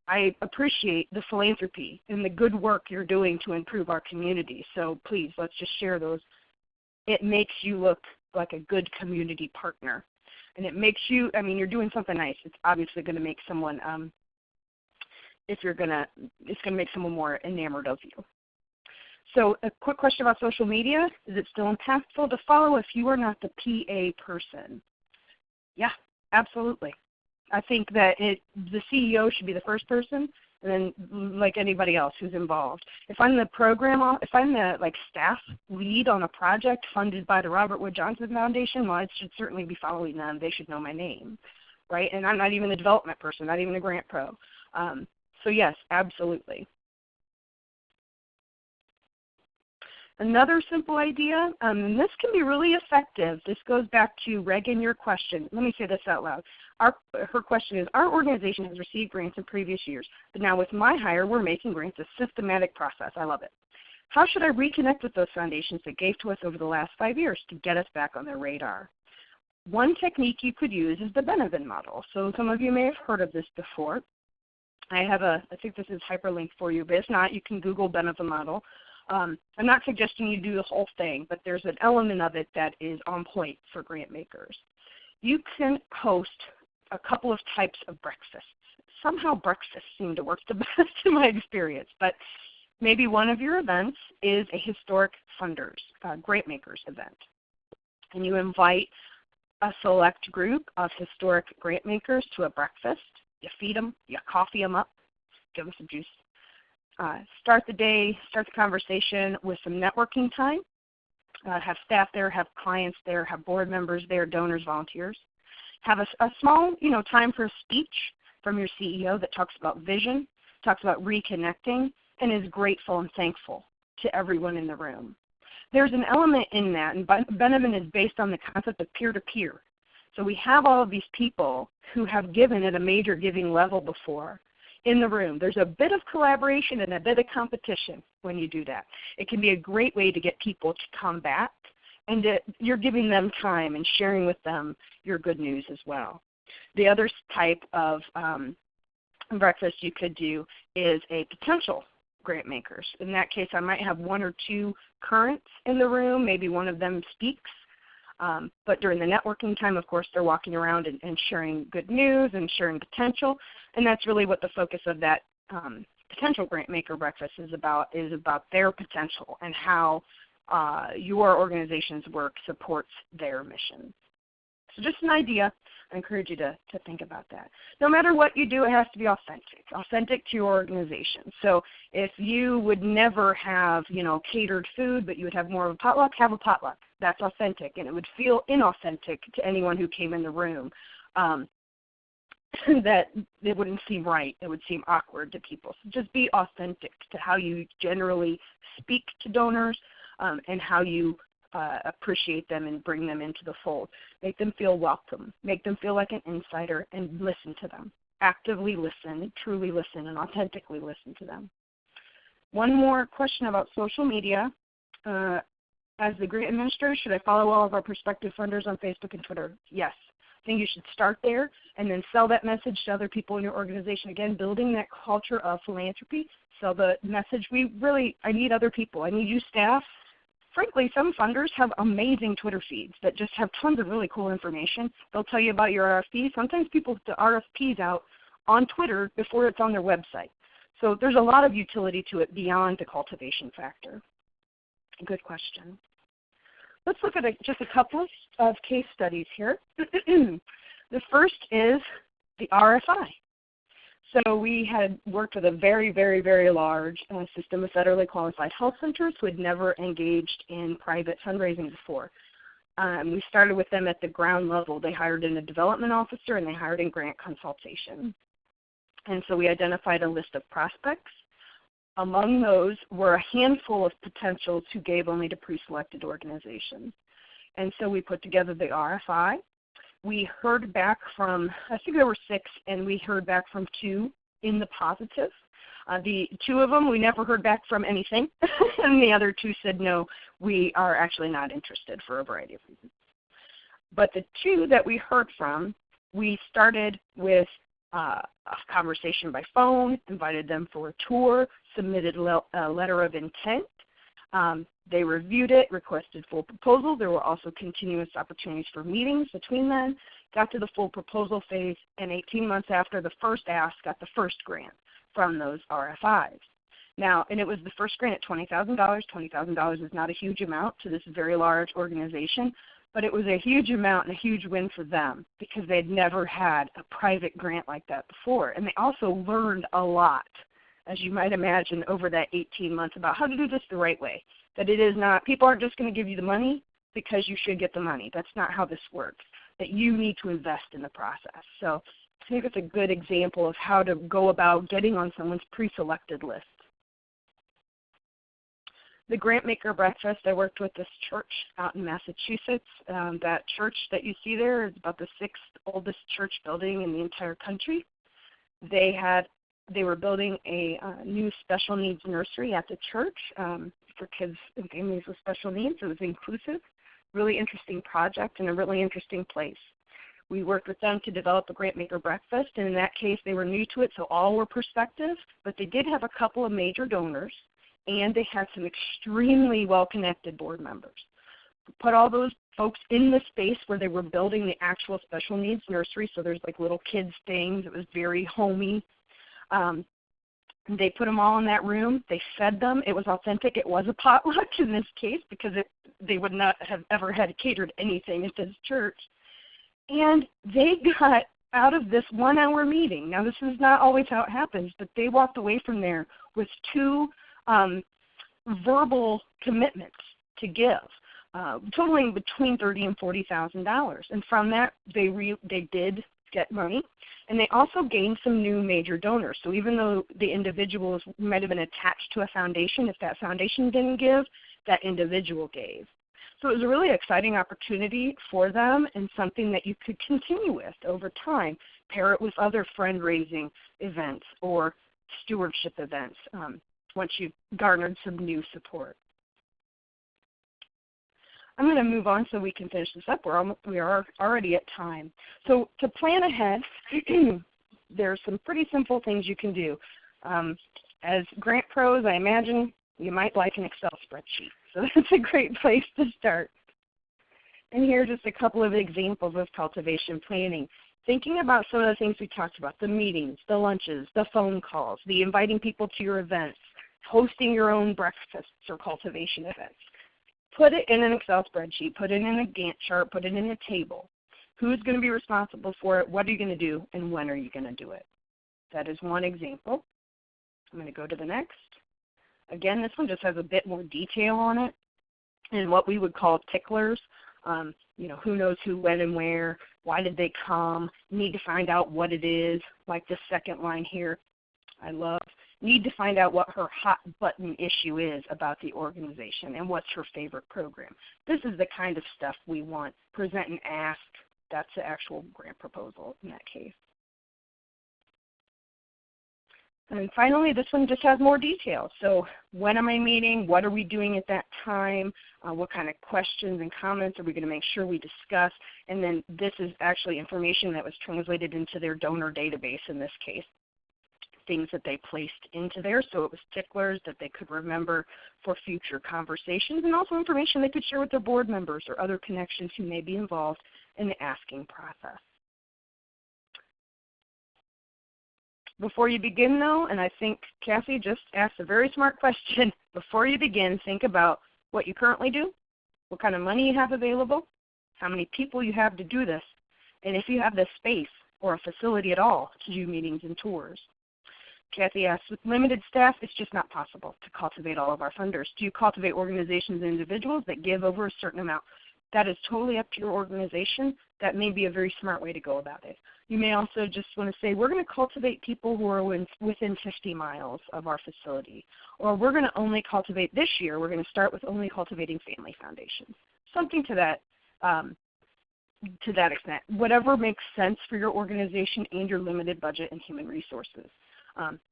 [SPEAKER 2] I appreciate the philanthropy and the good work you're doing to improve our community. So please, let's just share those. It makes you look like a good community partner. And it makes you, you're doing something nice. It's obviously going to make someone, it's going to make someone more enamored of you. So a quick question about social media. Is it still impactful to follow if you are not the PA person? Yeah, absolutely. I think that the CEO should be the first person, and then like anybody else who's involved. If I'm the staff lead on a project funded by the Robert Wood Johnson Foundation, well, I should certainly be following them. They should know my name, right? And I'm not even the development person, not even a grant pro. So yes, absolutely. Another simple idea, and this can be really effective. This goes back to Regan, your question. Let me say this out loud. Her question is, our organization has received grants in previous years, but now with my hire, we're making grants a systematic process. I love it. How should I reconnect with those foundations that gave to us over the last 5 years to get us back on their radar? One technique you could use is the Benevin model. So some of you may have heard of this before. I think this is hyperlinked for you, but if not, you can Google Benevin model. I'm not suggesting you do the whole thing, but there's an element of it that is on point for grant makers. You can host a couple of types of breakfasts. Somehow breakfasts seem to work the best in my experience, but maybe one of your events is a historic funders, grant makers event. And you invite a select group of historic grant makers to a breakfast. You feed them, you coffee them up, give them some juice. Start the conversation with some networking time. Have staff there, have clients there, have board members there, donors, volunteers. Have a small, time for a speech from your CEO that talks about vision, talks about reconnecting, and is grateful and thankful to everyone in the room. There's an element in that, and Benjamin is based on the concept of peer-to-peer. So we have all of these people who have given at a major giving level before in the room. There's a bit of collaboration and a bit of competition when you do that. It can be a great way to get people to come back, and you're giving them time and sharing with them your good news as well. The other type of breakfast you could do is a potential grant makers. In that case, I might have one or two currents in the room. Maybe one of them speaks. But during the networking time, of course, they're walking around and sharing good news and sharing potential. And that's really what the focus of that potential grant maker breakfast is about their potential and how your organization's work supports their mission. So just an idea. I encourage you to think about that. No matter what you do, it has to be authentic to your organization. So if you would never have, catered food, but you would have more of a potluck, have a potluck. That's authentic, and it would feel inauthentic to anyone who came in the room. That it wouldn't seem right. It would seem awkward to people. So just be authentic to how you generally speak to donors and how you appreciate them and bring them into the fold. Make them feel welcome. Make them feel like an insider, and listen to them. Actively listen, truly listen, and authentically listen to them. One more question about social media. As the grant administrator, should I follow all of our prospective funders on Facebook and Twitter? Yes. I think you should start there and then sell that message to other people in your organization. Again, building that culture of philanthropy. Sell the message. I need other people. I need you staff. Frankly, some funders have amazing Twitter feeds that just have tons of really cool information. They'll tell you about your RFP. Sometimes people put the RFPs out on Twitter before it's on their website. So there's a lot of utility to it beyond the cultivation factor. Good question. Let's look at just a couple of case studies here. The first is the RFI. So we had worked with a very, very, very large system of federally qualified health centers who had never engaged in private fundraising before. We started with them at the ground level. They hired in a development officer and they hired in grant consultation. And so we identified a list of prospects. Among those were a handful of potentials who gave only to pre-selected organizations. And so we put together the RFI. We heard back from, I think there were 6, and we heard back from 2 in the positive. The 2 of them, we never heard back from anything, and the other 2 said, no, we are actually not interested for a variety of reasons. But the 2 that we heard from, we started with a conversation by phone, invited them for a tour, submitted a letter of intent. They reviewed it, requested full proposal. There were also continuous opportunities for meetings between them, got to the full proposal phase, and 18 months after the first ask, got the first grant from those RFIs. Now, and it was the first grant at $20,000. $20,000 is not a huge amount to this very large organization, but it was a huge amount and a huge win for them because they'd never had a private grant like that before. And they also learned a lot, as you might imagine, over that 18 months about how to do this the right way. That it is not, people aren't just going to give you the money because you should get the money. That's not how this works. That you need to invest in the process. So I think it's a good example of how to go about getting on someone's pre-selected list. The Grant Maker Breakfast, I worked with this church out in Massachusetts. That church that you see there is about the 6th oldest church building in the entire country. They were building a new special needs nursery at the church for kids and families with special needs. It was inclusive, really interesting project, and a really interesting place. We worked with them to develop a Grant Maker Breakfast, and in that case they were new to it, so all were prospective, but they did have a couple of major donors, and they had some extremely well-connected board members. We put all those folks in the space where they were building the actual special needs nursery, so there's like little kids things. It was very homey. They put them all in that room. They fed them. It was authentic. It was a potluck in this case because they would not have ever had catered anything at this church. And they got out of this 1-hour meeting. Now, this is not always how it happens, but they walked away from there with 2 verbal commitments to give, totaling between $30,000 and $40,000. And from that, they did get money. And they also gained some new major donors. So even though the individuals might have been attached to a foundation, if that foundation didn't give, that individual gave. So it was a really exciting opportunity for them and something that you could continue with over time. Pair it with other fundraising events or stewardship events once you've garnered some new support. I'm going to move on so we can finish this up. We are already at time. So to plan ahead, there's some pretty simple things you can do. As grant pros, I imagine you might like an Excel spreadsheet. So that's a great place to start. And here are just a couple of examples of cultivation planning. Thinking about some of the things we talked about, the meetings, the lunches, the phone calls, the inviting people to your events, hosting your own breakfasts or cultivation events. Put it in an Excel spreadsheet, put it in a Gantt chart, put it in a table. Who's going to be responsible for it, what are you going to do, and when are you going to do it? That is one example. I'm going to go to the next. Again, this one just has a bit more detail on it and what we would call ticklers. Who knows who, when, and where, why did they come, need to find out what it is, like this second line here, I love. Need to find out what her hot button issue is about the organization and what's her favorite program. This is the kind of stuff we want. Present and ask, that's the actual grant proposal in that case. And then finally, this one just has more detail. So when am I meeting? What are we doing at that time? What kind of questions and comments are we going to make sure we discuss? And then this is actually information that was translated into their donor database in this case. Things that they placed into there, so it was ticklers that they could remember for future conversations, and also information they could share with their board members or other connections who may be involved in the asking process. Before you begin though, and I think Cassie just asked a very smart question, before you begin, think about what you currently do, what kind of money you have available, how many people you have to do this, and if you have the space or a facility at all to do meetings and tours. Kathy asks, with limited staff, it's just not possible to cultivate all of our funders. Do you cultivate organizations and individuals that give over a certain amount? That is totally up to your organization. That may be a very smart way to go about it. You may also just want to say, we're going to cultivate people who are within 50 miles of our facility. Or we're going to only cultivate this year, we're going to start with only cultivating family foundations. Something to that extent. Whatever makes sense for your organization and your limited budget and human resources.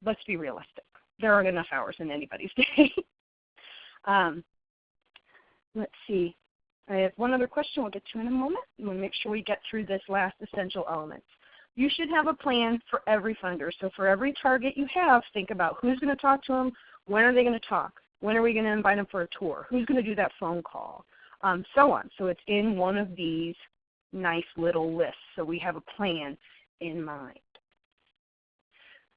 [SPEAKER 2] Let's be realistic. There aren't enough hours in anybody's day. Let's see. I have one other question we'll get to in a moment. I want to make sure we get through this last essential element. You should have a plan for every funder. So for every target you have, think about who's going to talk to them, when are they going to talk, when are we going to invite them for a tour, who's going to do that phone call, so on. So it's in one of these nice little lists. So we have a plan in mind.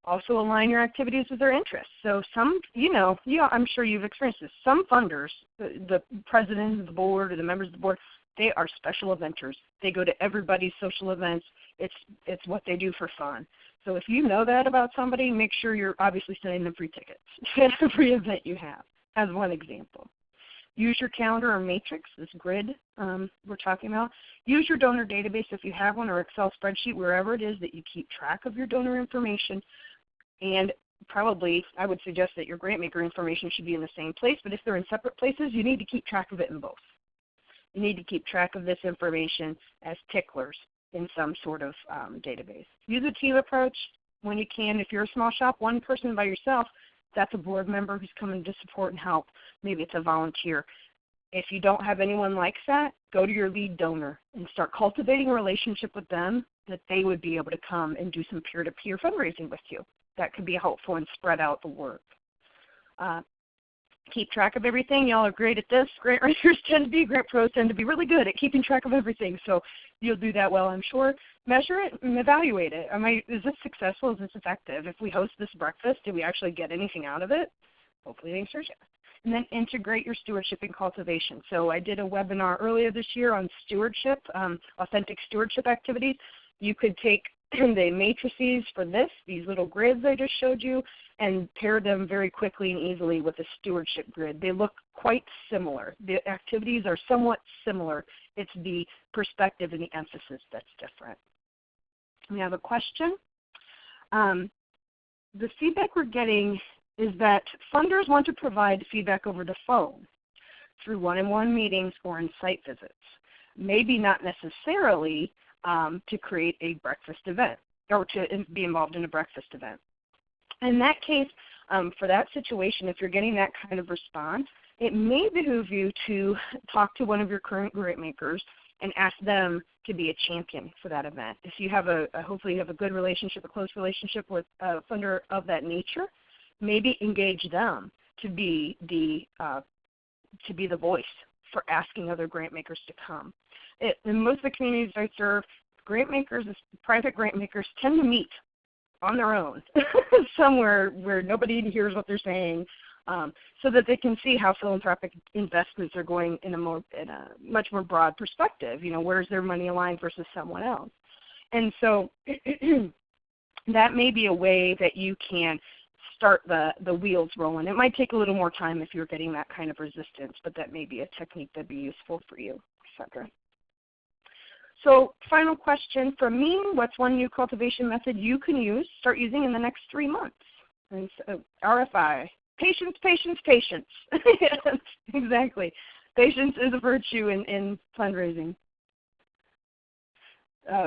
[SPEAKER 2] Also align your activities with their interests. So some, I'm sure you've experienced this. Some funders, the president of the board or the members of the board, they are special eventers. They go to everybody's social events. It's what they do for fun. So if you know that about somebody, make sure you're obviously sending them free tickets to every event you have, as one example. Use your calendar or matrix, this grid we're talking about. Use your donor database if you have one, or Excel spreadsheet, wherever it is that you keep track of your donor information. And probably I would suggest that your grant maker information should be in the same place, but if they're in separate places, you need to keep track of it in both. You need to keep track of this information as ticklers in some sort of database. Use a team approach when you can. If you're a small shop, one person by yourself, that's a board member who's coming to support and help. Maybe it's a volunteer. If you don't have anyone like that, go to your lead donor and start cultivating a relationship with them that they would be able to come and do some peer-to-peer fundraising with you. That could be helpful and spread out the work. Keep track of everything. Y'all are great at this. Grant writers grant pros tend to be really good at keeping track of everything. So you'll do that well, I'm sure. Measure it and evaluate it. Is this successful? Is this effective? If we host this breakfast, did we actually get anything out of it? Hopefully the answer is yes. And then integrate your stewardship and cultivation. So I did a webinar earlier this year on stewardship, authentic stewardship activities. You could take the matrices for these little grids I just showed you, and pair them very quickly and easily with a stewardship grid. They look quite similar. The activities are somewhat similar. It's the perspective and the emphasis that's different. We have a question. The feedback we're getting is that funders want to provide feedback over the phone through one-on-one meetings or in site visits, maybe not necessarily to create a breakfast event or to be involved in a breakfast event. In that case, for that situation, if you're getting that kind of response, it may behoove you to talk to one of your current grant makers and ask them to be a champion for that event. If you have hopefully you have a good relationship, a close relationship with a funder of that nature, maybe engage them to be the voice for asking other grant makers to come. In most of the communities I serve, grant makers, private grant makers, tend to meet on their own somewhere where nobody hears what they're saying, so that they can see how philanthropic investments are going in a much more broad perspective. You know, where's their money aligned versus someone else? And so that may be a way that you can start the wheels rolling. It might take a little more time if you're getting that kind of resistance, but that may be a technique that would be useful for you, etc. So final question from me, what's one new cultivation method you can start using in the next 3 months? And so, RFI, patience, patience, patience. Yes, exactly. Patience is a virtue in fundraising,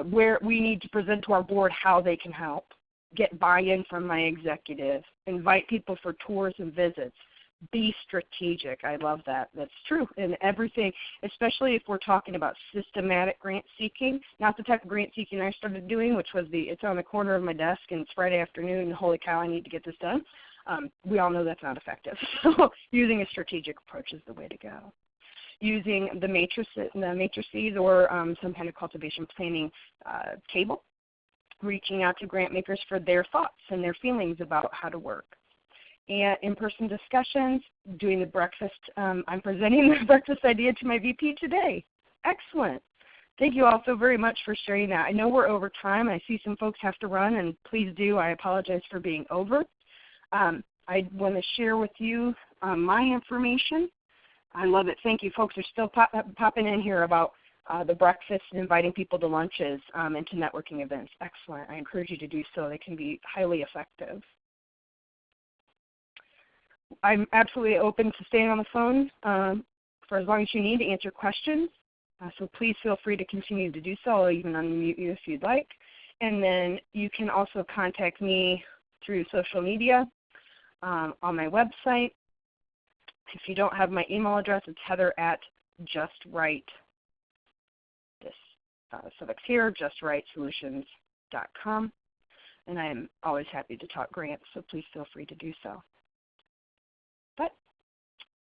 [SPEAKER 2] where we need to present to our board how they can help, get buy-in from my executive, invite people for tours and visits, be strategic. I love that. That's true in everything, especially if we're talking about systematic grant seeking, not the type of grant seeking I started doing, which was it's on the corner of my desk and it's Friday afternoon and holy cow, I need to get this done. We all know that's not effective. So using a strategic approach is the way to go. Using the matrices or some kind of cultivation planning table, reaching out to grant makers for their thoughts and their feelings about how to work. And in-person discussions, doing the breakfast. I'm presenting the breakfast idea to my VP today. Excellent. Thank you all so very much for sharing that. I know we're over time. I see some folks have to run, and please do. I apologize for being over. I want to share with you my information. I love it. Thank you. Folks are still popping in here about the breakfast and inviting people to lunches and to networking events. Excellent. I encourage you to do so. They can be highly effective. I'm absolutely open to staying on the phone for as long as you need to answer questions. So please feel free to continue to do so. I'll even unmute you if you'd like. And then you can also contact me through social media on my website. If you don't have my email address, it's heather@justright. This suffix here, justrightsolutions.com. And I'm always happy to talk grants, so please feel free to do so. But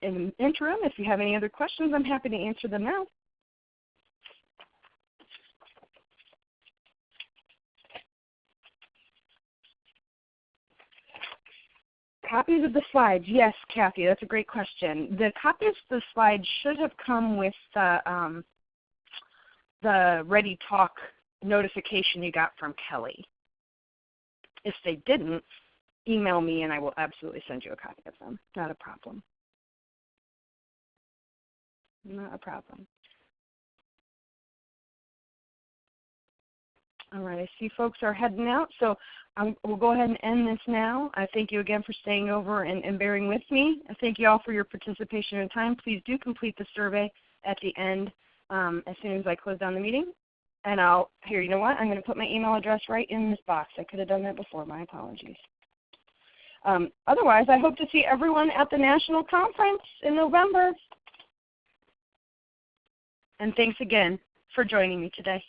[SPEAKER 2] in the interim, if you have any other questions, I'm happy to answer them now. Copies of the slides, yes, Kathy, that's a great question. The copies of the slides should have come with the Ready Talk notification you got from Kelly. If they didn't, email me and I will absolutely send you a copy of them. Not a problem. Not a problem. All right, I see folks are heading out, so we'll go ahead and end this now. I thank you again for staying over and bearing with me. I thank you all for your participation and time. Please do complete the survey at the end as soon as I close down the meeting. And you know what? I'm going to put my email address right in this box. I could have done that before. My apologies. Otherwise, I hope to see everyone at the National Conference in November. And thanks again for joining me today.